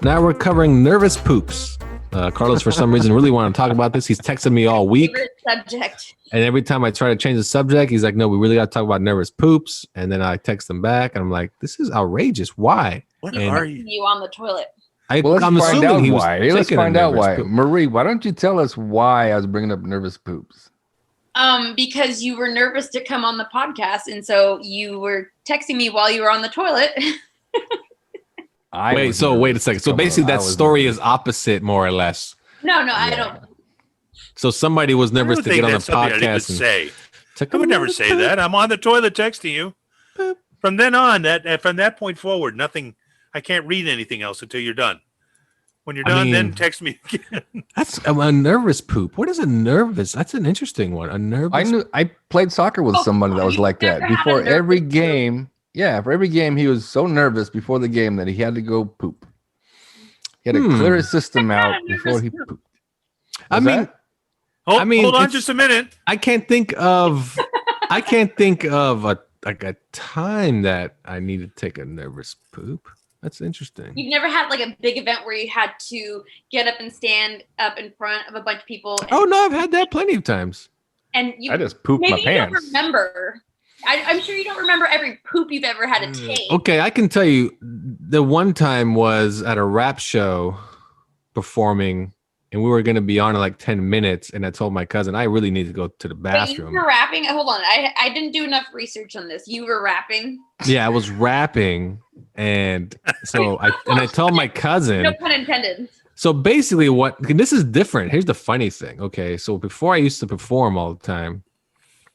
Now we're covering nervous poops. Carlos, for some reason, really wanted to talk about this. He's texted me all week. Favorite subject. And every time I try to change the subject, he's like, no, we really got to talk about nervous poops. And then I text him back and I'm like, this is outrageous. Why? What And- are you? You on the toilet. Well, let's I'm find assuming out he was why. Let's taking a find out nervous why. poop. Marie, why don't you tell us why I was bringing up nervous poops? Because you were nervous to come on the podcast, and so you were texting me while you were on the toilet. Wait Wait a second. So basically that story is opposite more or less. No, I don't. So somebody was I nervous don't to think get on the that's something I would podcast and say. took I would a never nervous say poop. that. I'm on the toilet texting you. From then on, from that point forward, nothing. I can't read anything else until you're done. When you're I done, then mean- text me again. That's a nervous poop. What is a nervous? That's an interesting one. A nervous. I played soccer with Oh, somebody that was you've like that. never had a Before every nervous poop? game, for every game, he was so nervous before the game that he had to go poop. He had to clear his system I've had out a before nervous he poop. pooped. I Was mean, that? Hold, I mean, hold on it's- just a minute. I can't think of. I can't think of a time that I need to take a nervous poop. That's interesting. You've never had like a big event where you had to get up and stand up in front of a bunch of people. Oh no, I've had that plenty of times. And you I just pooped my maybe you pants. don't remember. I'm sure you don't remember every poop you've ever had to take. Okay, I can tell you the one time was at a rap show performing, and we were going to be on in like 10 minutes, and I told my cousin I really need to go to the Wait, bathroom. you were rapping? Hold on. I didn't do enough research on this. You were rapping? Yeah, I was rapping, and so I told my cousin. No pun intended. So basically this is different. Here's the funny thing. Okay, so before I used to perform all the time,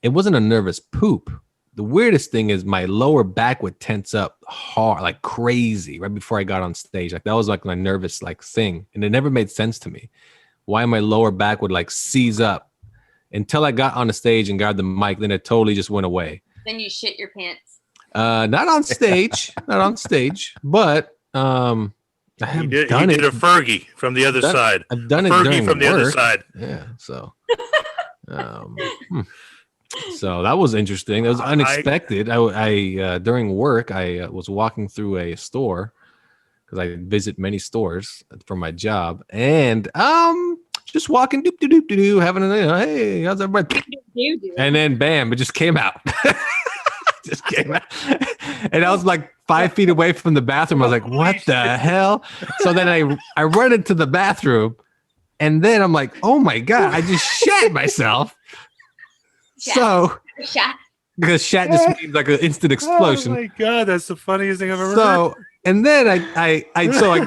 it wasn't a nervous poop. The weirdest thing is my lower back would tense up hard, like crazy, right before I got on stage. Like that was like my nervous like thing, and it never made sense to me why my lower back would like seize up until I got on the stage and got the mic. Then it totally just went away. Then you shit your pants. Not on stage, but I have He did done a Fergie from the other side. I've done it Fergie during from the other work. side. Yeah, so. So that was interesting. That was unexpected. I during work, I was walking through a store because I visit many stores for my job, and just walking, doop doop doop doop, having a hey, how's everybody? And then bam, it just came out. Just came out, and I was like 5 feet away from the bathroom. I was like, "What the hell?" So then I run into the bathroom, and then I'm like, "Oh my god, I just shat myself." So, because shat just means like an instant explosion. Oh my god, that's the funniest thing I've ever heard. So, and then I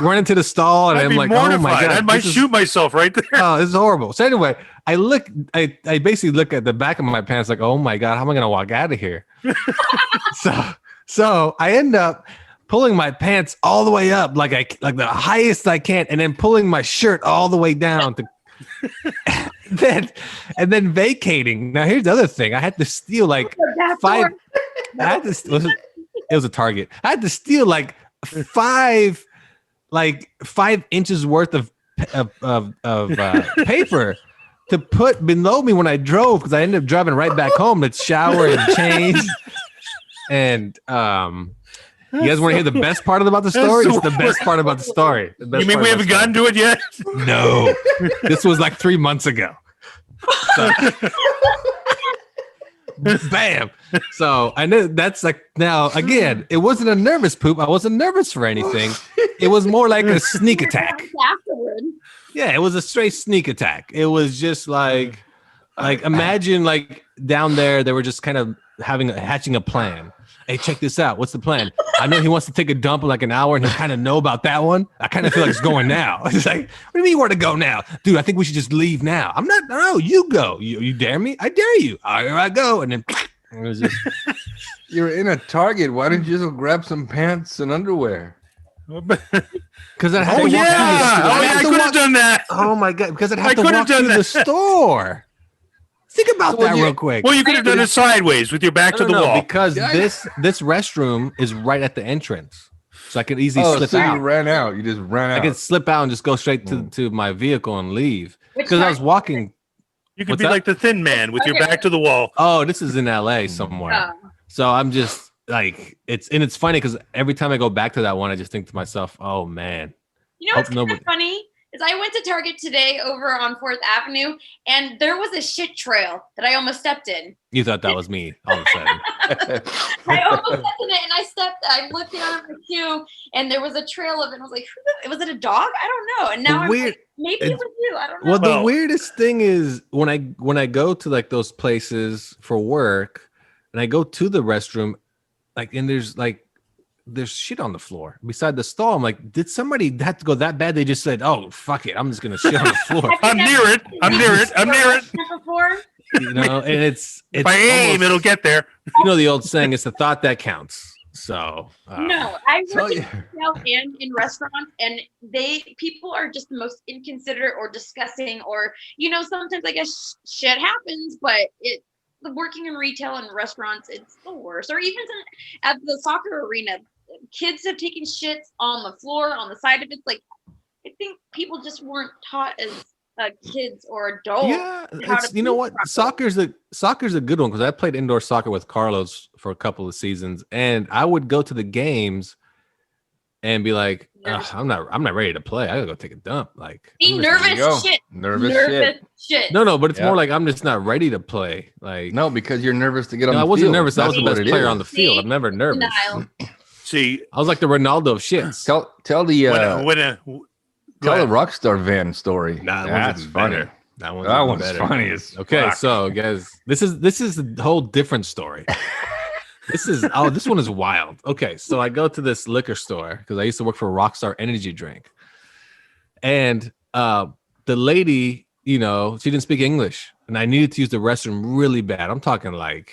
run into the stall and I'd I'm be like, mortified. oh my god, I might shoot myself right there. Oh, this is horrible. So anyway, I basically look at the back of my pants like, oh my god, how am I gonna walk out of here? So I end up pulling my pants all the way up, like the highest I can, and then pulling my shirt all the way down to. and then vacating. Now here's the other thing. I had to steal like five. It was a Target. I had to steal like 5 inches worth of paper to put below me when I drove, because I ended up driving right back home to shower and change. And you guys want to hear the best part about the story? It's the best part about the story. You mean we haven't gotten to it yet? No. This was like 3 months ago. So, bam. So I knew that's like, now again, it wasn't a nervous poop. I wasn't nervous for anything. It was more like a sneak attack. Afterward. Yeah, it was a straight sneak attack. It was just like imagine like down there, they were just kind of hatching a plan. Hey, check this out. What's the plan? I know he wants to take a dump in like an hour, and he kind of know about that one. I kind of feel like it's going now. It's like, what do you mean where to go now? Dude, I think we should just leave now. I'm not, no, you go. You dare me? I dare you. Here I go. And then it was just. You're in a Target. Why didn't you just grab some pants and underwear? Because I had to walk through the store. I could have done that. Oh my God. Because I had to walk through the store. Think about that real quick. Well, you could have done it sideways with your back to the wall. Because this restroom is right at the entrance, so I could easily slip so out. You ran out. You just ran out. I could slip out and just go straight to my vehicle and leave. Because I was walking. You could be like the Thin Man with your back to the wall. Oh, this is in LA somewhere. So I'm just like, it's funny because every time I go back to that one, I just think to myself, oh man. You know what's kind of funny? Is I went to Target today over on 4th Avenue, and there was a shit trail that I almost stepped in. You thought that was me all of a sudden. I almost stepped in it, and I looked down at my shoe, and there was a trail of it. And I was like, was it a dog? I don't know. And now like, maybe it was you. I don't know. Well, the weirdest thing is when I go to like those places for work, and I go to the restroom, like, and there's shit on the floor beside the stall. I'm like, did somebody have to go that bad? They just said, oh, fuck it, I'm just gonna shit on the floor. I'm near it. Before? You know, and it's if I aim, almost, it'll get there. You know the old saying, it's the thought that counts. So no, I work in retail and in restaurants, and people are just the most inconsiderate or disgusting, or sometimes I guess shit happens, but working in retail and restaurants, it's the worst. Or even at the soccer arena, kids have taken shits on the floor, on the side of it. Like, I think people just weren't taught as kids or adults. Yeah, you know what? Soccer's a good one, because I played indoor soccer with Carlos for a couple of seasons, and I would go to the games, and be like, I'm not ready to play. I gotta go take a dump. Like, Be There you go. nervous shit. Nervous shit. no, but it's Yeah. more like I'm just not ready to play. Like, No, because you're nervous to get on no, the I wasn't field. nervous. I was That's the what best it player is. on the field. I'm never nervous. Denial. See, I was like the Ronaldo of shits. Tell the go ahead. Rockstar van story. Nah, that That's one's even funny. better. That One's better. funny as Okay, fuck. so guys, this is a whole different story. This one is wild. Okay, so I go to this liquor store because I used to work for Rockstar Energy Drink, and the lady, you know, she didn't speak English, and I needed to use the restroom really bad. I'm talking like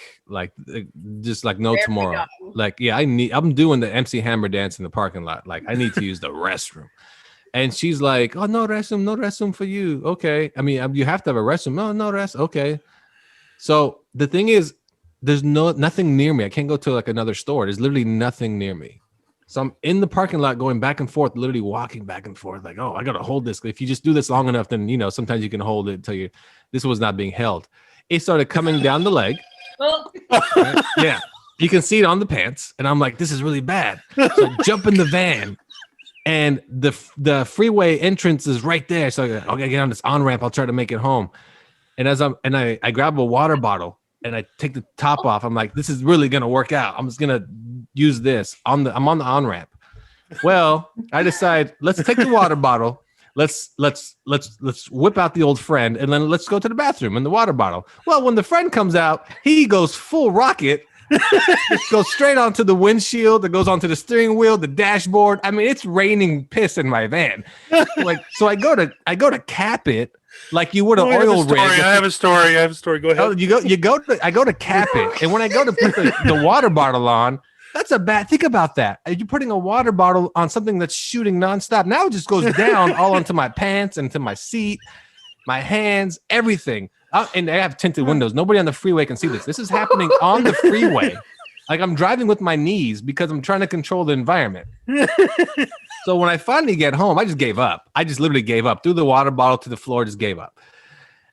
just like no There we tomorrow. go. Like, yeah, I'm doing the MC Hammer dance in the parking lot. Like, I need to use the restroom. And she's like, "Oh, no restroom for you." Okay. I mean, you have to have a restroom. No rest. Okay. So the thing is, there's nothing near me. I can't go to like another store. There's literally nothing near me. So I'm in the parking lot going back and forth, literally walking back and forth. Like, oh, I got to hold this. If you just do this long enough, then, you know, sometimes you can hold it until this was not being held. It started coming down the leg. Oh, Right? Yeah. You can see it on the pants. And I'm like, this is really bad. So I jump in the van. And the freeway entrance is right there. So I gotta get on this on-ramp. I'll try to make it home. And I grab a water bottle and I take the top off. I'm like, this is really gonna work out. I'm just gonna use this. I'm on the on-ramp. Well, I decide, let's take the water bottle. Let's whip out the old friend and then let's go to the bathroom in the water bottle. Well, when the friend comes out, he goes full rocket. It goes straight onto the windshield. It goes onto the steering wheel, the dashboard. I mean, it's raining piss in my van. Like, so I go to cap it like you would an oil rig. I have a story. Go ahead. Oh, I go to cap it, and when I go to put the water bottle on, that's a bad. Think about that. You're putting a water bottle on something that's shooting nonstop. Now it just goes down all onto my pants and to my seat, my hands, everything. And I have tinted windows. Nobody on the freeway can see this. This is happening on the freeway. Like, I'm driving with my knees because I'm trying to control the environment. So when I finally get home, I just gave up. I just literally gave up. Threw the water bottle to the floor, just gave up.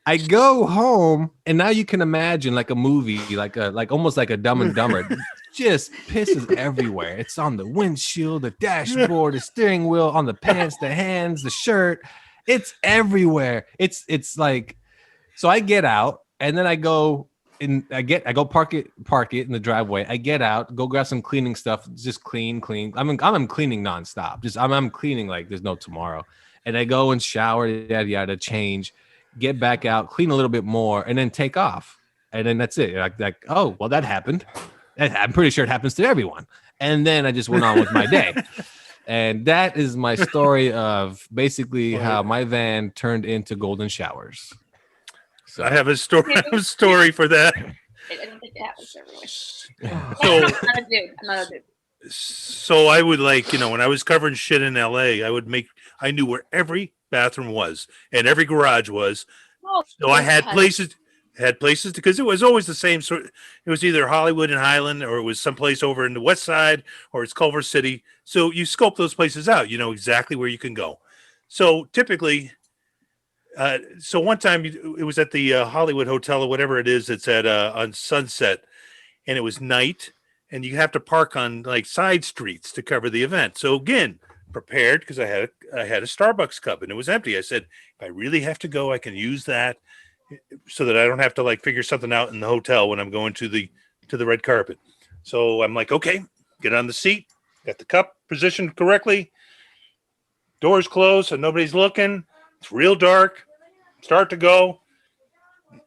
I go home, and now you can imagine like a movie, like almost like a Dumb and Dumber. Just pisses everywhere. It's on the windshield, the dashboard, the steering wheel, on the pants, the hands, the shirt. It's everywhere. It's like. So I get out, and then I go park it in the driveway. I get out, go grab some cleaning stuff, just clean. I'm cleaning nonstop. Just I'm cleaning like there's no tomorrow. And I go and shower, yada, change, get back out, clean a little bit more, and then take off. And then that's it. Like, oh, well, that happened. I'm pretty sure it happens to everyone. And then I just went on with my day. And that is my story of basically how my van turned into golden showers. So I have a story. I have a story for that. I don't think it happens to everyone. So, I'm not a dude. so I would, like, you know, when I was covering shit in LA, I knew where every bathroom was and every garage was. Oh, So I had places because it was always the same sort. It was either Hollywood and Highland, or it was someplace over in the West Side, or it's Culver City. So you scope those places out. You know exactly where you can go. So typically, so one time it was at the Hollywood Hotel or whatever it is. It's at on Sunset, and it was night, and you have to park on like side streets to cover the event. So again, prepared because I had a Starbucks cup and it was empty. I said, if I really have to go, I can use that so that I don't have to like figure something out in the hotel when I'm going to the red carpet. So I'm like, okay, get on the seat, got the cup positioned correctly, doors closed so nobody's looking. It's real dark. Start to go.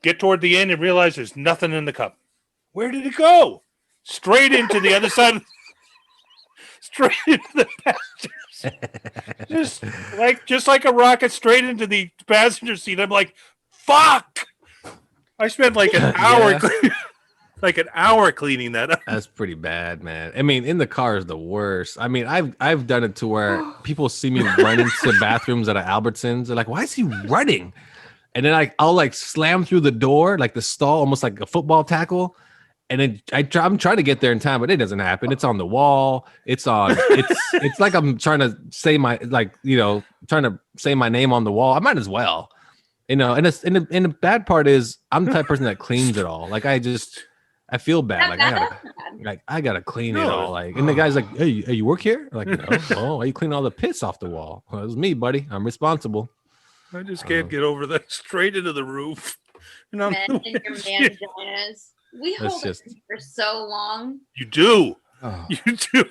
Get toward the end and realize there's nothing in the cup. Where did it go? Straight into the other side. Straight into the passengers. just like a rocket, straight into the passenger seat. I'm like, fuck. I spent like an hour. Like an hour cleaning that up. That's pretty bad, man. I mean, in the car is the worst. I mean, I've done it to where people see me run into bathrooms at Albertsons. They're like, why is he running? And then I'll like slam through the door, like the stall, almost like a football tackle. And then I'm trying to get there in time, but it doesn't happen. It's on the wall. It's like I'm trying to say trying to say my name on the wall. I might as well, you know. And the bad part is I'm the type of person that cleans it all. Like I I feel bad. That's I gotta clean it No. all. Like, and the guy's like, hey, you work here? Like, no. Oh, why you clean all the piss off the wall? Well, it was me, buddy. I'm responsible. I just can't get over that. Straight into the roof. And I'm Men and your manginas. We That's hold just- it for so long. You do. Oh. You do.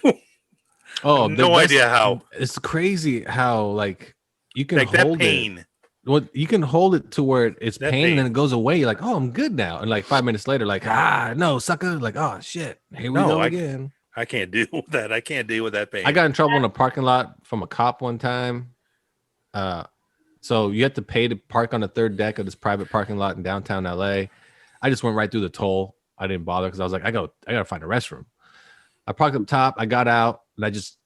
Oh, No idea how. It's crazy how like you can Like that hold it. pain. Well, you can hold it to where it's That pain and then pain. it goes away. You're like, oh, I'm good now. And like 5 minutes later, like, no, sucker. Like, oh shit, here we No, go I- again. I can't deal with that. I can't deal with that pain. I got in trouble in a parking lot from a cop one time. So you have to pay to park on the third deck of this private parking lot in downtown LA. I just went right through the toll. I didn't bother because I was like, I gotta find a restroom. I parked up top. I got out and I just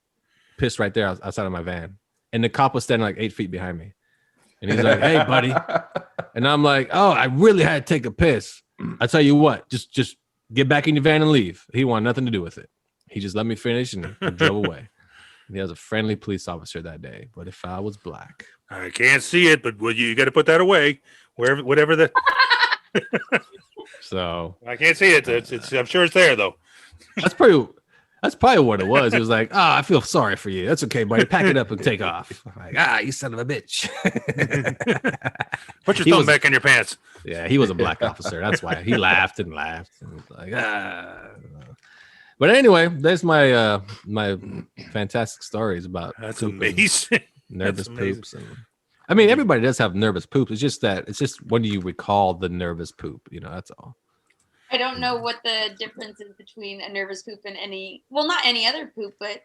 pissed right there outside of my van. And the cop was standing like 8 feet behind me. And he's like, hey, buddy. And I'm like, oh, I really had to take a piss. I tell you what, just get back in your van and leave. He wanted nothing to do with it. He just let me finish and he drove away. And he was a friendly police officer that day. But if I was black, I can't see it, but you got to put that away. Whatever the. so I can't see it. It's I'm sure it's there though. that's probably what it was. It was like, I feel sorry for you. That's okay, buddy. Pack it up and take off. I'm like, you son of a bitch. Put your He thumb was- back in your pants. Yeah, he was a black officer. That's why he laughed and laughed. And was like, But anyway, there's my my fantastic stories about That's poop and amazing. nervous That's amazing. poops. And, I mean, everybody does have nervous poops. It's just when do you recall the nervous poop? You know, that's all. I don't know what the difference is between a nervous poop and not any other poop, but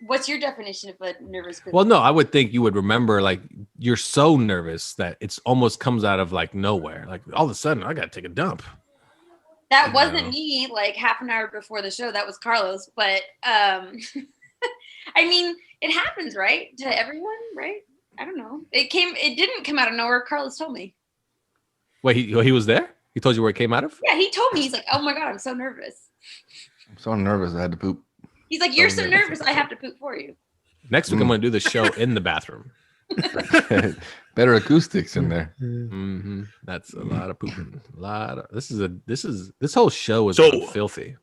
what's your definition of a nervous poop? Well, no, I would think you would remember, like, you're so nervous that it's almost comes out of like nowhere. Like all of a sudden, I gotta take a dump. That No. wasn't me like half an hour before the show. That was Carlos. But I mean, it happens, right? To everyone, right? I don't know. It didn't come out of nowhere. Carlos told me. Wait, he was there? He told you where it came out of? Yeah, he told me. He's like, oh my God, I'm so nervous. I'm so nervous I had to poop. He's like, you're so nervous, I have to poop for you. Next week, I'm gonna do the show in the bathroom. Better acoustics in there. Mm-hmm. That's a lot of pooping. This whole show is So- filthy.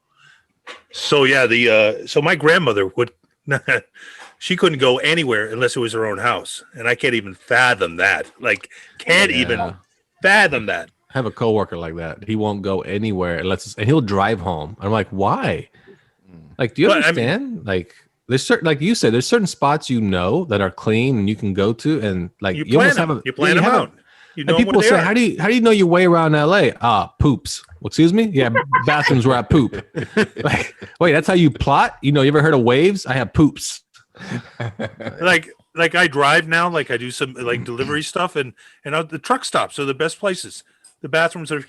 So yeah, so my grandmother would she couldn't go anywhere unless it was her own house, and I can't even fathom that. Like, can't even Yeah. fathom that. I have a coworker like that. He won't go anywhere and he'll drive home. I'm like, why? Like, do you Well, I mean- understand? Like, there's certain, like you said, there's certain spots that are clean and you can go to, and like You almost plan them. You plan you them have a- out. You know And people what they say, are. how do you know your way around LA? Poops. Well, excuse me? Yeah, bathrooms where I poop. Like, wait, that's how you plot? You know, you ever heard of waves? I have poops. like I drive now, like I do some like delivery stuff, and the truck stops are the best places. The bathrooms are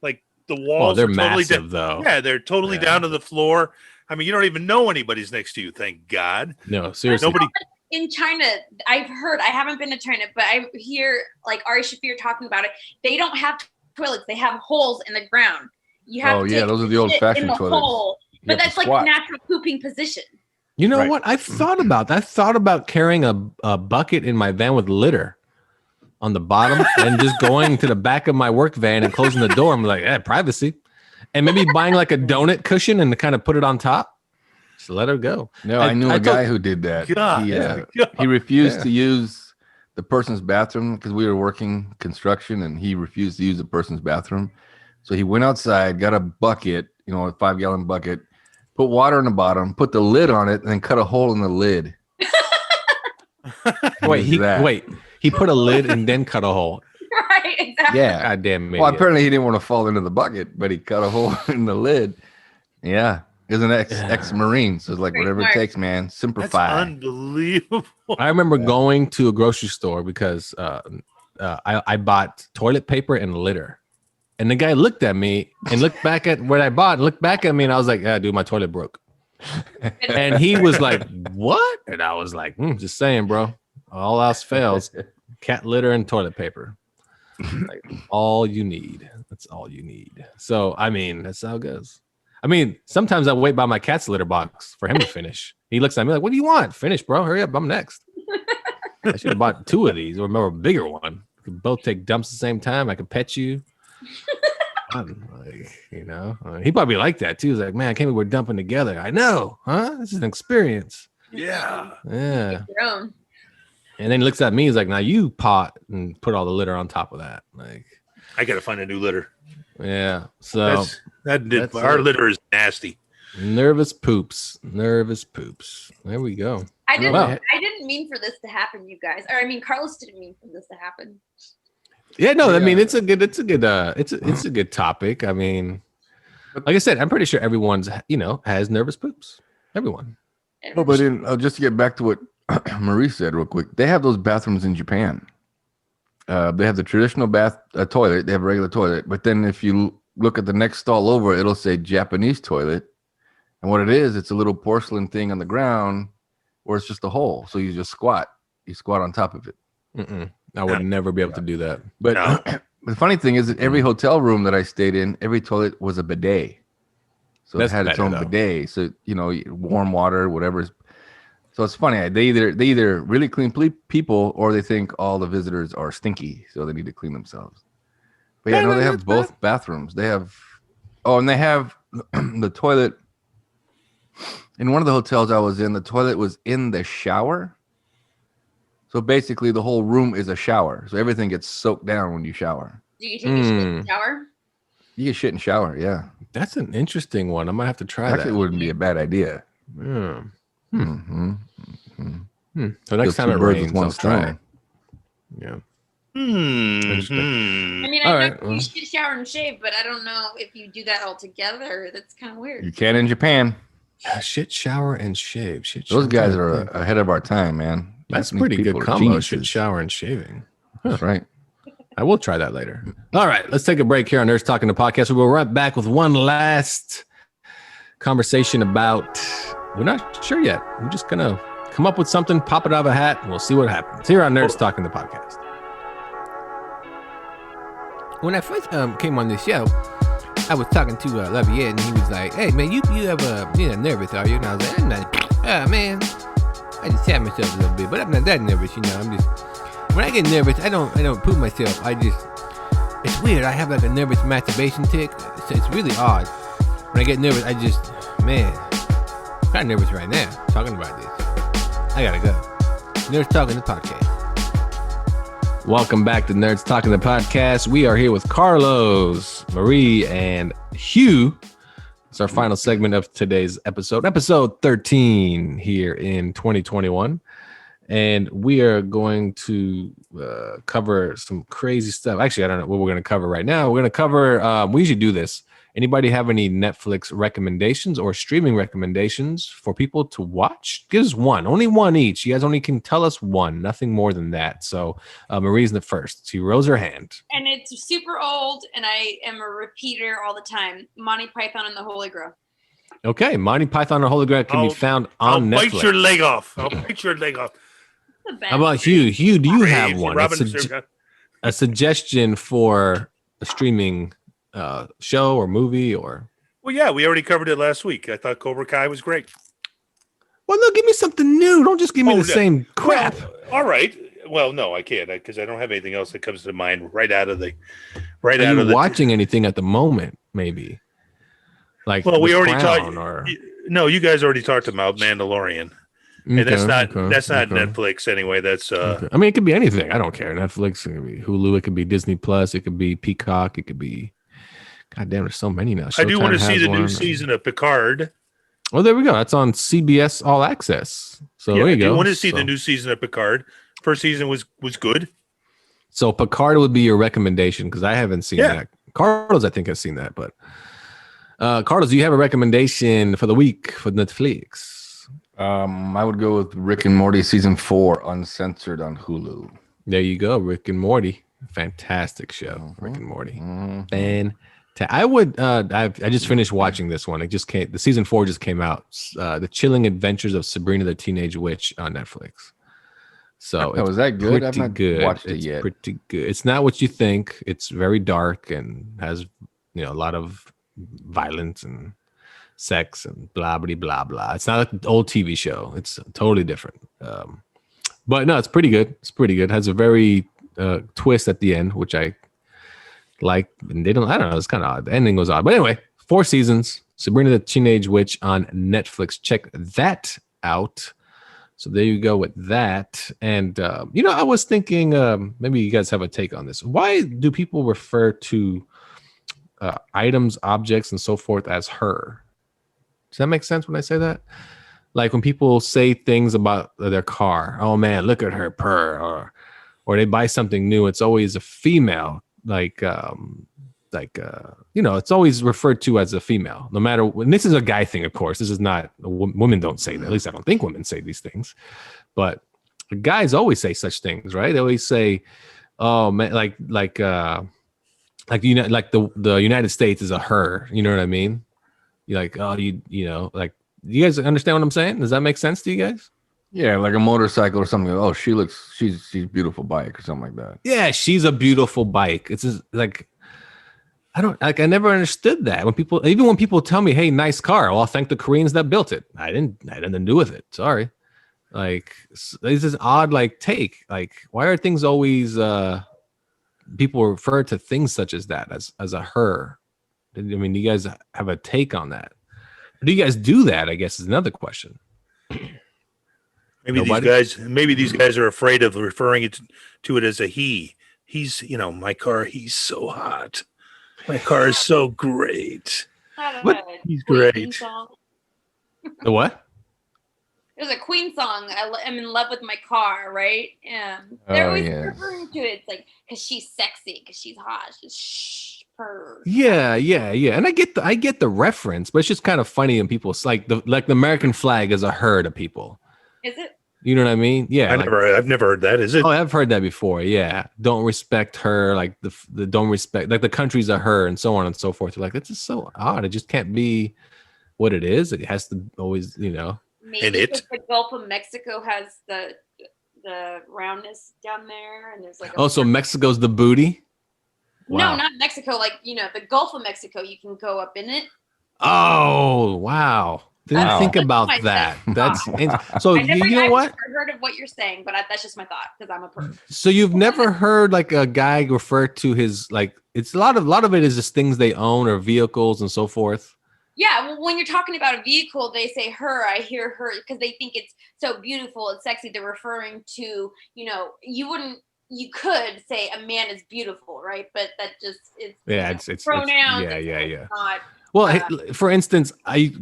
like the walls. they're are totally massive, though. Yeah, they're totally Yeah. down to the floor. I mean, you don't even know anybody's next to you. Thank God. No, seriously. Nobody. In China, I haven't been to China, but I hear like Ari Shafir talking about it. They don't have toilets; they have holes in the ground. You have Oh, to yeah, take those are the shit old-fashioned in the toilets. hole. You But have to that's like squat. natural pooping position. You know Right. what? I've thought about that. I thought about carrying a bucket in my van with litter on the bottom and just going to the back of my work van and closing the door. I'm like, privacy. And maybe buying like a donut cushion and kind of put it on top. Just let her go. No, I knew I a guy who did that. God. He refused Yeah. to use the person's bathroom because we were working construction, and he refused to use the person's bathroom. So he went outside, got a bucket, a 5-gallon bucket, put water in the bottom, put the lid on it, and then cut a hole in the lid. Wait, Use that. he put a lid and then cut a hole. Right, exactly. Yeah. God damn it. Well, apparently he didn't want to fall into the bucket, but he cut a hole in the lid. Yeah. He was an ex-Marine. So it's like, Very whatever smart. it takes, man. That's Simplify. unbelievable. I remember going to a grocery store because I bought toilet paper and litter. And the guy looked at me and looked back at what I bought and looked back at me, and I was like, yeah, dude, my toilet broke. And he was like, what? And I was like, just saying, bro. All else fails. Cat litter and toilet paper. Like, all you need. That's all you need. So, I mean, that's how it goes. I mean, sometimes I wait by my cat's litter box for him to finish. He looks at me like, what do you want? Finish, bro. Hurry up. I'm next. I should have bought 2 of these or a bigger one. We could both take dumps at the same time. I could pet you. on? Like, he probably like that too. He's like, man, I can't believe we're dumping together. I know, huh? This is an experience. Yeah. Yeah. Your own. And then he looks at me. He's like, now you pot and put all the litter on top of that. Like, I got to find a new litter. yeah. So That's our litter is nasty. Nervous poops. There we go. I didn't. Wow. I didn't mean for this to happen, you guys. Or I mean, Carlos didn't mean for this to happen. Yeah, no, I mean it's a good topic. I mean, like I said, I'm pretty sure everyone's has nervous poops. Everyone. Oh, but just to get back to what Marie said real quick, they have those bathrooms in Japan. They have the traditional toilet. They have a regular toilet, but then if you look at the next stall over, it'll say Japanese toilet, and what it is, it's a little porcelain thing on the ground, or it's just a hole. So you just squat. You squat on top of it. I would never be able to do that. But the funny thing is that every hotel room that I stayed in, every toilet was a bidet. So That's it had its better, own though. bidet. So, warm water, whatever. So it's funny. They either really clean people or they think all the visitors are stinky. So they need to clean themselves. But yeah, no, they have both bathrooms. They have, and they have the toilet. In one of the hotels I was in, the toilet was in the shower. So basically, the whole room is a shower. So everything gets soaked down when you shower. Do you take a shit in the shower? You get shit in shower, yeah. That's an interesting one. I might have to try Actually, that. it wouldn't be a bad idea. Yeah. Mm-hmm. So next time it rains, I'll try it. Yeah. Interesting. I mean, All I right, know you should shower and shave, but I don't know if you do that all together. That's kind of weird. You can in Japan. Shit, shower, and shave. Those guys are ahead of our time, man. That's Japanese pretty good people are combo. geniuses. Shit, shower, and shaving. That's right. I will try that later. All right, let's take a break here on Nerds Talking the Podcast. We'll be right back with one last conversation about, we're not sure yet. We're just going to come up with something, pop it out of a hat, and we'll see what happens here on Nerds Talking the Podcast. When I first came on this show, I was talking to Lafayette, and he was like, "Hey man, you ever nervous, are you?" And I was like, "I'm not. Man, I just tap myself a little bit, but I'm not that nervous, I'm just when I get nervous, I don't poop myself. It's weird. I have like a nervous masturbation tick. So it's really odd. When I get nervous, I'm kind of nervous right now talking about this. I gotta go. Nerds Talking the Podcast. Welcome back to Nerds Talking the Podcast. We are here with Carlos, Marie, and Hugh. It's our final segment of today's episode 13 here in 2021. And we are going to cover some crazy stuff. Actually, I don't know what we're going to cover right now. We're going to cover, we usually do this. Anybody have any Netflix recommendations or streaming recommendations for people to watch? Give us one, only one each. You guys only can tell us one, nothing more than that. So Marie's the first. She rose her hand. And it's super old, and I am a repeater all the time. Monty Python and the Holy Grail. Okay, Monty Python and Holy Grail can be found on Netflix. I'll bite your leg off. How about Hugh? Hugh, do you have one? Robin, a suggestion for a streaming show or movie or? Well, yeah, we already covered it last week. I thought Cobra Kai was great. Well, no, give me something new. Don't just give me the same crap. Well, all right. Well, no, I can't because I don't have anything else that comes to mind right out of the. Are you watching anything at the moment? Maybe. Like, well, we already talked. Or... No, you guys already talked about Mandalorian, and that's not Netflix anyway. That's I mean, it could be anything. I don't care. Netflix, it could be Hulu, it could be Disney Plus, it could be Peacock, it could be. God damn, there's so many now. I do want to see the new season of Picard. Oh, there we go. That's on CBS All Access. So there you go. I want to see the new season of Picard. First season was good. So Picard would be your recommendation because I haven't seen that. Carlos, I think, has seen that. But Carlos, do you have a recommendation for the week for Netflix? I would go with Rick and Morty season 4, uncensored on Hulu. There you go, Rick and Morty, fantastic show. Rick and Morty, I would. I just finished watching this one. It just came. The season 4 just came out. The Chilling Adventures of Sabrina the Teenage Witch on Netflix. So was that good? I've not good. watched it it's yet. Pretty good. It's not what you think. It's very dark and has a lot of violence and sex and blah blah blah blah. It's not an old TV show. It's totally different. But no, it's pretty good. It's pretty good. It has a very twist at the end, which I like, and they don't. I don't know. It's kind of odd. The ending was odd, but anyway, 4 seasons. Sabrina the Teenage Witch on Netflix. Check that out. So there you go with that. And I was thinking, maybe you guys have a take on this. Why do people refer to items, objects, and so forth as her? Does that make sense when I say that? Like when people say things about their car, oh man, look at her purr, or they buy something new, it's always a female. It's always referred to as a female, no matter when. This is a guy thing, of course. This is not, women don't say that. At least I don't think women say these things, but guys always say such things, right? They always say, oh man, the United States is a her, you know what I mean? You're like, oh, like, you guys understand what I'm saying? Does that make sense to you guys? Yeah, like a motorcycle or something. Oh, she's beautiful bike or something like that. Yeah, she's a beautiful bike. It's just like, I never understood that. When people tell me, hey, nice car, well, I'll thank the Koreans that built it. I didn't do with it. Sorry. Like, there's this odd take. Like, why are things always people refer to things such as that as a her? I mean, do you guys have a take on that? Do you guys do that? I guess is another question. Maybe these guys are afraid of referring to it as a he. He's, my car. He's so hot. My car is so great. He's great. The what? There's a Queen song. I'm in love with my car, right? And they're always referring to it. It's like, because she's sexy, because she's hot. Just purr. Yeah. And I get the reference, but it's just kind of funny. And people, like the American flag is a her to people. Is it? You know what I mean? Yeah. I've never heard that. Is it? Oh, I've heard that before. Yeah. Don't respect her. Like the don't respect, like the country's a her and so on and so forth. You're like, that's just so odd. It just can't be what it is. It has to always, Maybe because the Gulf of Mexico has the roundness down there, and there's like. So Mexico's the booty? Wow. No, not Mexico. Like, the Gulf of Mexico, you can go up in it. Oh, wow. Didn't think about that. That's so. You know what? I've heard of what you're saying, but that's just my thought because I'm a person. So you've never heard like a guy refer to his it's a lot of it is just things they own or vehicles and so forth. Yeah, well, when you're talking about a vehicle, they say her. I hear her because they think it's so beautiful, it's sexy. They're referring to, you could say a man is beautiful, right? But that just is it's pronouns. Yeah. Not, well, for instance,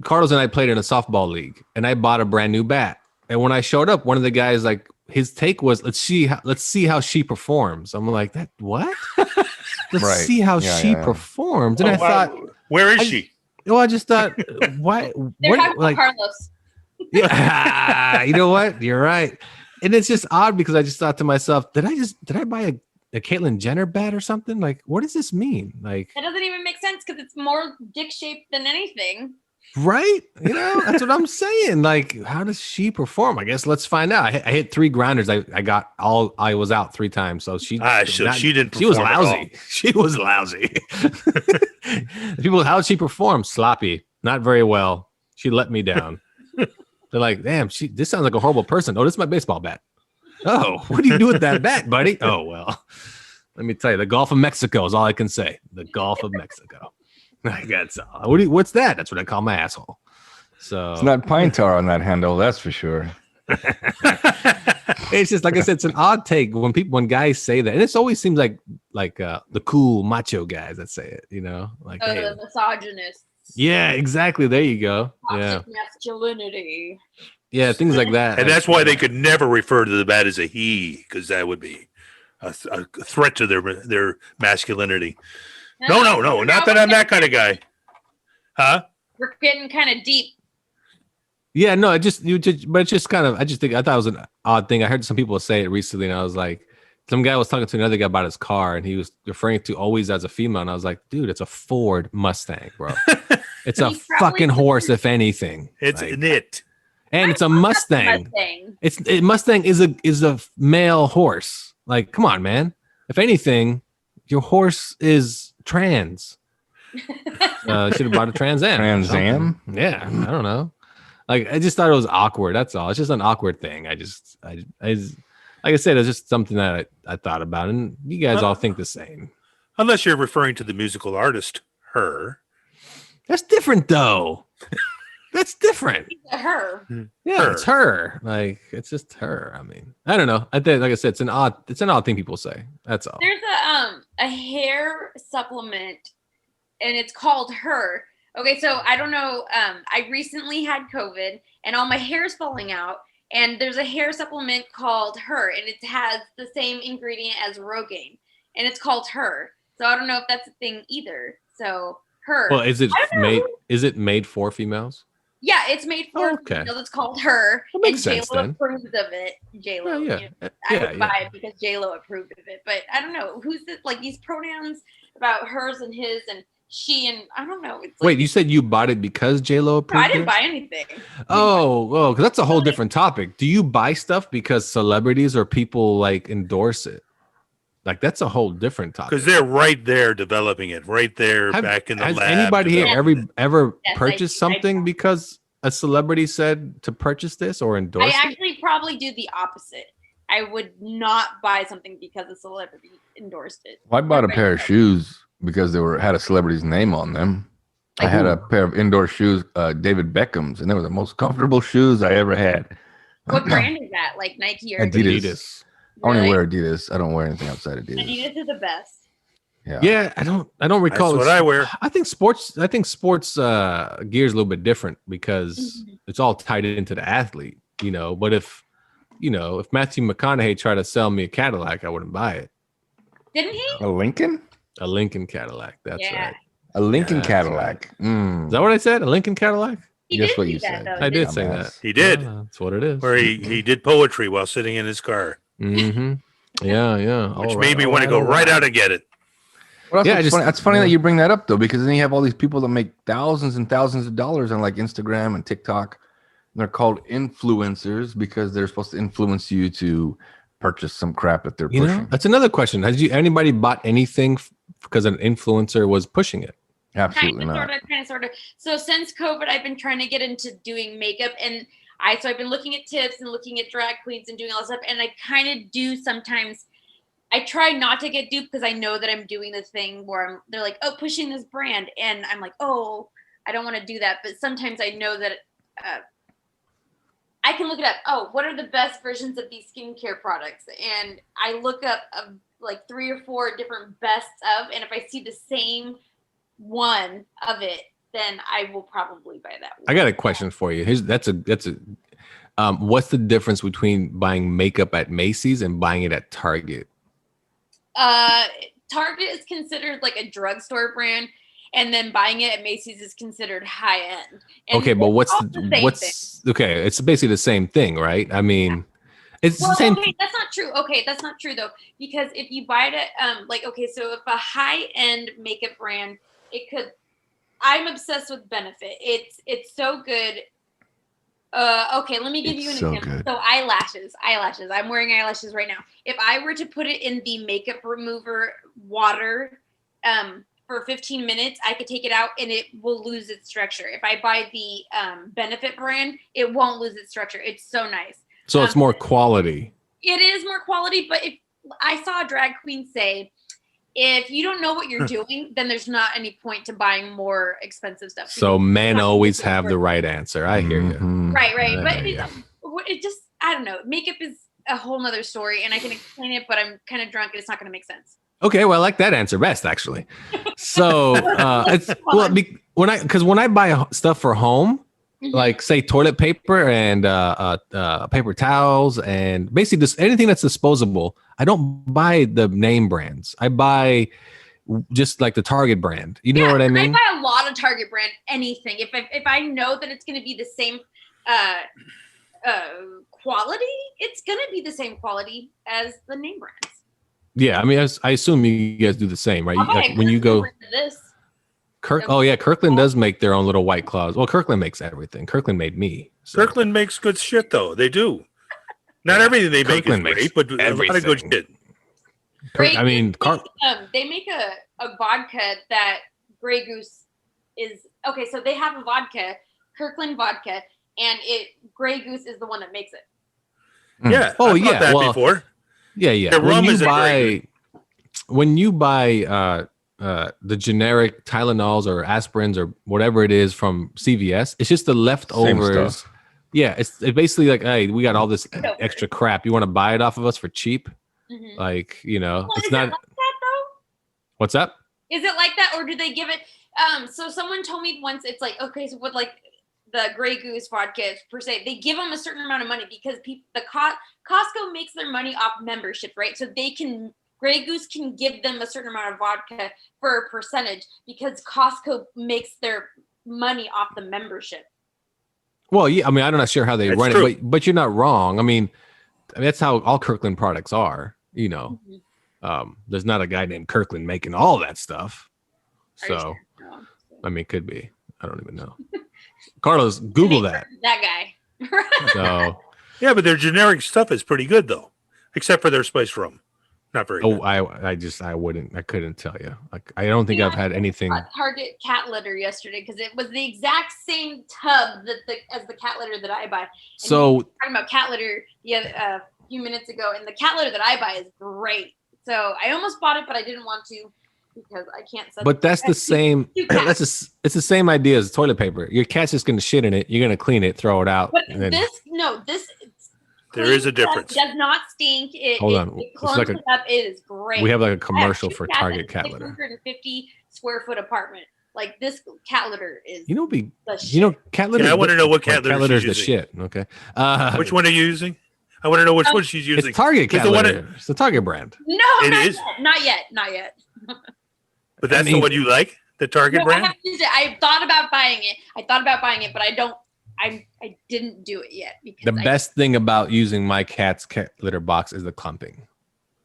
Carlos and I played in a softball league, and I bought a brand new bat. And when I showed up, one of the guys, like, his take was, let's see how she performs. I'm like, that what? Let's see how she performs. And I thought, where is she? Well, I just thought, why? They're talking about Carlos. Yeah, you know what? You're right. And it's just odd because I just thought to myself, did I buy a Caitlyn Jenner bat or something? Like, what does this mean? Like, it doesn't even make sense because it's more dick shaped than anything. Right? That's what I'm saying. Like, how does she perform? I guess let's find out. I hit 3 grounders. I was out 3 times. So she didn't. She was lousy. She was lousy. People, how did she perform? Sloppy. Not very well. She let me down. They're like, damn, this sounds like a horrible person. Oh, this is my baseball bat. Oh, what do you do with that bat, buddy? Oh, well, let me tell you, the Gulf of Mexico is all I can say. The Gulf of Mexico. That's all. What's that? That's what I call my asshole. So it's not pine tar on that handle, that's for sure. It's just like I said, it's an odd take when guys say that, and it always seems like the cool macho guys that say it. Like the misogynist. Yeah, exactly. There you go. Toxic masculinity. Yeah, things like that. And that's why they could never refer to the bat as a he, because that would be a threat to their masculinity. No. Not that I'm that kind of guy. Huh? We're getting kind of deep. Yeah, no, but it's just kind of, I thought it was an odd thing. I heard some people say it recently, and I was like, some guy was talking to another guy about his car, and he was referring to always as a female, and I was like, dude, it's a Ford Mustang, bro. It's a fucking horse, if anything. It's an it. And it's a Mustang. Mustang is a male horse. Like, come on, man. If anything, your horse is trans. Should have bought a Trans Am. Trans Am? Yeah, I don't know. Like, I just thought it was awkward. That's all. It's just an awkward thing. I like I said, it's just something that I thought about, and you guys all think the same. Unless you're referring to the musical artist, her. That's different, though. That's different. Her. Yeah, Her. it's her. Like, it's just her. I mean, I don't know. I think, like I said, it's an odd thing people say. That's all. There's a hair supplement, and it's called Her. Okay, so I don't know. I recently had COVID, and all my hair's falling out. And there's a hair supplement called Her, and it has the same ingredient as Rogaine, and it's called Her. So I don't know if that's a thing either. So Her. Well, is it I don't know made? who- Is it made for females? Yeah, it's made for Okay. females. It's called Her, That makes and sense J-Lo then. approves of it. J-Lo. Yeah, you know, yeah, I yeah, would buy it because J-Lo approved of it. But I don't know who's this, like these pronouns about hers and his and she and I don't know. It's like, Wait, you said you bought it because J-Lo no, approved I didn't it? buy anything. Oh, because that's a whole different topic. Do you buy stuff because celebrities or people like endorse it? Like that's a whole different topic. Because they're right there developing it, right there Have- back in the Has lab. anybody here developing it. ever Yes, purchased I something do. because a celebrity said to purchase this or I endorse it? actually probably do the opposite. I would not buy something because a celebrity endorsed it. Well, I bought a pair of shoes because they had a celebrity's name on them. I Like had who? a pair of indoor shoes, David Beckham's, and they were the most comfortable shoes I ever had. What brand is that? Like Nike or Adidas. I only Really? wear Adidas. I don't wear anything outside Adidas. Adidas is the best. Yeah. Yeah, I don't recall. That's what I wear. I think sports gear is a little bit different because it's all tied into the athlete, you know. But if Matthew McConaughey tried to sell me a Cadillac, I wouldn't buy it. Didn't he? A Lincoln? A Lincoln Cadillac. That's Yeah. right. A Lincoln That's Cadillac. Is that what I said? A Lincoln Cadillac? He Guess did what do you that, said. though, I did didn't say Dumbass. that. He did. That's what it is. Where he did poetry while sitting in his car, Mm-hmm. Yeah. which made me want to go right out and get it. Well, Yeah, that's just- funny. It's funny yeah. that you bring that up though, because then you have all these people that make thousands and thousands of dollars on like Instagram and TikTok. And they're called influencers because they're supposed to influence you to purchase some crap that they're You pushing. know, that's another question. Has anybody bought anything because an influencer was pushing it? Absolutely kind not. of, sort of. So since COVID, I've been trying to get into doing makeup, and I've been looking at tips and looking at drag queens and doing all this stuff, and I kind of do sometimes. I try not to get duped because I know that I'm doing this thing where they're like, oh, pushing this brand, and I'm like, oh, I don't want to do that. But sometimes I know that I can look it up. Oh, what are the best versions of these skincare products? And I look up like 3 or 4 different bests of, and if I see the same one of it, then I will probably buy that one. I got a question for you. What's the difference between buying makeup at Macy's and buying it at Target? Target is considered like a drugstore brand, and then buying it at Macy's is considered high end. And Okay, but it's all the same thing. okay? It's basically the same thing, right? I mean, it's Well, the same. okay, that's not true. Okay, that's not true though, because if you buy it at so if a high end makeup brand, it could. I'm obsessed with Benefit. It's so good. Okay, let me give you an It's so example. good. So eyelashes. I'm wearing eyelashes right now. If I were to put it in the makeup remover water for 15 minutes, I could take it out and it will lose its structure. If I buy the Benefit brand, it won't lose its structure. It's so nice. So it's more quality. It is more quality, but if I saw a drag queen say, if you don't know what you're doing, then there's not any point to buying more expensive stuff. So men always have the right answer. I hear you. Mhm. Right. Yeah, But yeah. it just, I don't know. Makeup is a whole nother story, and I can explain it, but I'm kind of drunk and it's not going to make sense. Okay, well, I like that answer best actually. So it's when I buy stuff for home, Mhm. like say toilet paper and paper towels and basically just anything that's disposable, I don't buy the name brands. I buy just like the Target brand. You know what I mean? I buy a lot of Target brand anything. If I know that it's going to be the same quality, it's going to be the same quality as the name brands. Yeah, I mean, I assume you guys do the same, right? I'll buy Like a when you go, brand of this. Kirkland does make their own little White Claws. Well, Kirkland makes everything. Kirkland made me. So. Kirkland makes good shit, though. They do. Not everything they Kirkland make is makes great, but a lot of good everything. shit. I mean, they make a vodka that Grey Goose is okay. So they have a vodka, Kirkland vodka, and Grey Goose is the one that makes it. Yeah. Oh, I've bought yeah, that well, before. yeah. The When rum you isn't very when you buy the generic Tylenols or aspirins or whatever it is from CVS, it's just the leftovers. stuff. Yeah, it's basically like, hey, we got all this extra crap. You want to buy it off of us for cheap? Mhm. Like, Well, it's is not. it like that though? What's up? Is it like that, or do they give it? So someone told me once, it's like, okay, so with like the Grey Goose vodka per se, they give them a certain amount of money because Costco makes their money off membership, right? So Grey Goose can give them a certain amount of vodka for a percentage because Costco makes their money off the membership. Well, yeah, I mean, I'm not sure how they That's run true. it, but you're not wrong. I mean, that's how all Kirkland products are. There's not a guy named Kirkland making all that stuff. Are you So, sure? No. I mean, could be. I don't even know. Carlos, Google that. That guy. So, Yeah, but their generic stuff is pretty good though, except for their spice rum. Not very good. I couldn't tell you. Like, I don't think I've had anything. Target cat litter yesterday because it was the exact same tub as the cat litter that I buy. And So, we were talking about cat litter a few minutes ago, and the cat litter that I buy is great. So I almost bought it, but I didn't want to because I can't. but that's the same. Two cats. It's the same idea as toilet paper. Your cat's just gonna shit in it. You're gonna clean it, throw it out. But and then, this. There is a clean stuff, difference. Does not stink. Hold on. It It's clumps like it up. It is great. we have like a I have commercial two for cats Target in a cat litter. 650 square foot apartment. Like this cat litter is. The shit. Cat litter. Yeah, I want to know what cat litter is she's the using. shit. Okay. Which one are you using? I want to know which one she's using. It's Target cat the one litter. It's the Target brand. No, It not is? yet. Not yet. Not yet. But that's I mean- the one you like, the Target No, I brand. haven't used it. I thought about buying it, but I don't. I didn't do it yet because The best thing about using my cat's cat litter box is the clumping.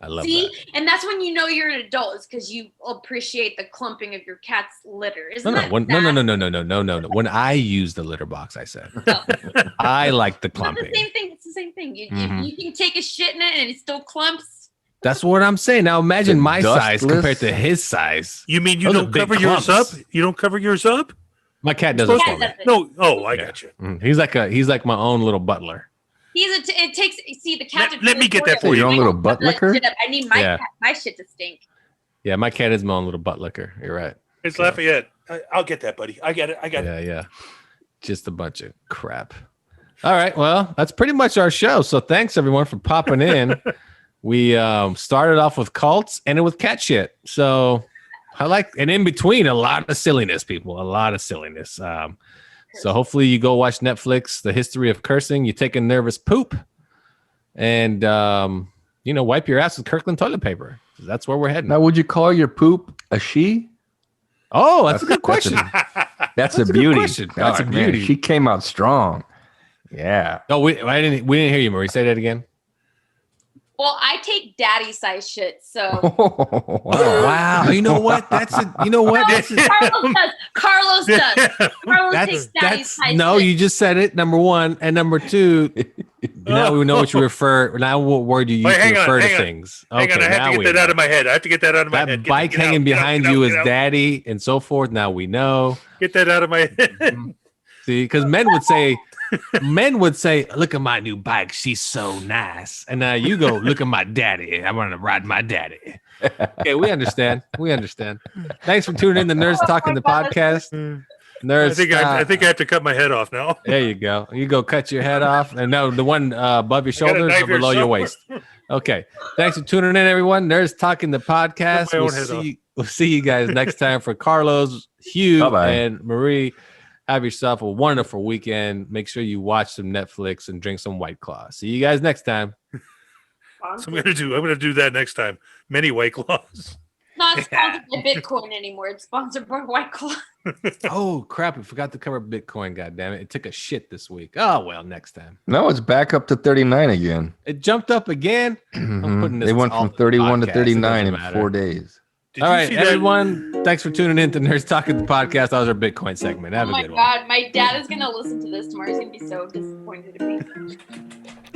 I love See, that. and that's when you know you're an adult, is because you appreciate the clumping of your cat's litter. No, Isn't no, that no. When I use the litter box, I said No. I like the It's clumping. the same thing. It's the same thing. You Mhm. can take a shit in it and it still clumps. That's what I'm saying. Now imagine The my size dustless- compared to his size. You mean you Those are don't big cover yours up? clumps. You don't cover yours up? My cat does it Cat for me. does it. No. Oh, I Yeah. got you. He's like my own little butler. It takes. See, the cat. Let me get that for Your own you. little butt licker? I need my Yeah. cat, my shit to stink. Yeah, my cat is my own little butt licker. You're right. It's Lafayette. I'll get that, buddy. I get it. Yeah. Just a bunch of crap. All right. Well, that's pretty much our show. So thanks everyone for popping in. We started off with cults and it with cat shit. So and in between a lot of silliness, people, a lot of silliness. So hopefully you go watch Netflix, The History of Cursing. You take a nervous poop and, wipe your ass with Kirkland toilet paper. That's where we're heading. Now, would you call your poop a she? Oh, that's a good That's a- question. That's a a good beauty. question. That's a God, man, beauty. she came out strong. Yeah. Oh, we didn't hear you, Marie. Say that again. Well, I take daddy size shit, so Wow. You know what? That's it. You know what? That's it. Carlos does. Carlos takes daddy size. No, shit. you just said it. Number one, and number two. Now we know what you refer. Now what word you use Wait, to hang on, refer to hang on. things. Hang on, I have to get that out of my head. I have to get that out of my That head. bike Get out, hanging get out, behind get out, you get is out. daddy, and so forth. Now we know. Get that out of my head. See, because men would say, "Look at my new bike. She's so nice." And now you go, "Look at my daddy. I want to ride my daddy." Okay, we understand. Thanks for tuning in to Nerds Talking the podcast. Nerds. I think I have to cut my head off now. There you go. You go cut your head off. And no, the one above your I got a shoulders knife or here below your somewhere. waist. Okay. Thanks for tuning in, everyone. Nerds Talking the podcast. Cut my own head off. We'll see you guys next time. For Carlos, Hugh, Bye-bye. and Marie, have yourself a wonderful weekend. Make sure you watch some Netflix and drink some White Claw. See you guys next time. So I'm gonna do that next time. Many White Claws. Not sponsored by Bitcoin anymore. It's sponsored by White Claw. Oh, crap. We forgot to cover Bitcoin. God damn it. It took a shit this week. Oh, well, next time. No, it's back up to 39 again. It jumped up again. I'm putting this They went all from in the 31 to podcast. It 39 doesn't in matter. 4 days. Did All you right, see that? everyone. Thanks for tuning in to Nerds Talking the podcast. That was our Bitcoin segment. Have Oh a my good one. god, my dad is gonna listen to this tomorrow. He's gonna be so disappointed in me.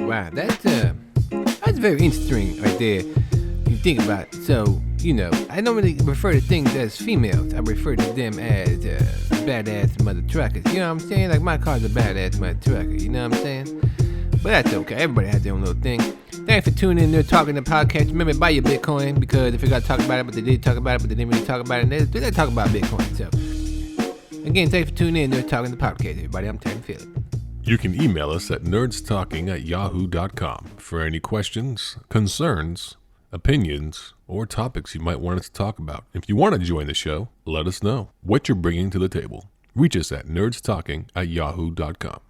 Wow, that's very interesting right there. You think about it. So, I don't really refer to things as females. I refer to them as badass mother truckers. You know what I'm saying? Like my car's a badass mother trucker. You know what I'm saying? But that's okay. Everybody has their own little thing. Thanks for tuning in. They're talking the podcast. Remember, buy your Bitcoin, because if you got to talk about it, but they did talk about it, but they didn't really talk about it, they talk about Bitcoin. So, again, thanks for tuning in. They're talking the podcast, everybody. I'm Terry Phillip. You can email us at nerdstalking@yahoo.com for any questions, concerns, opinions, or topics you might want us to talk about. If you want to join the show, let us know what you're bringing to the table. Reach us at nerdstalking@yahoo.com.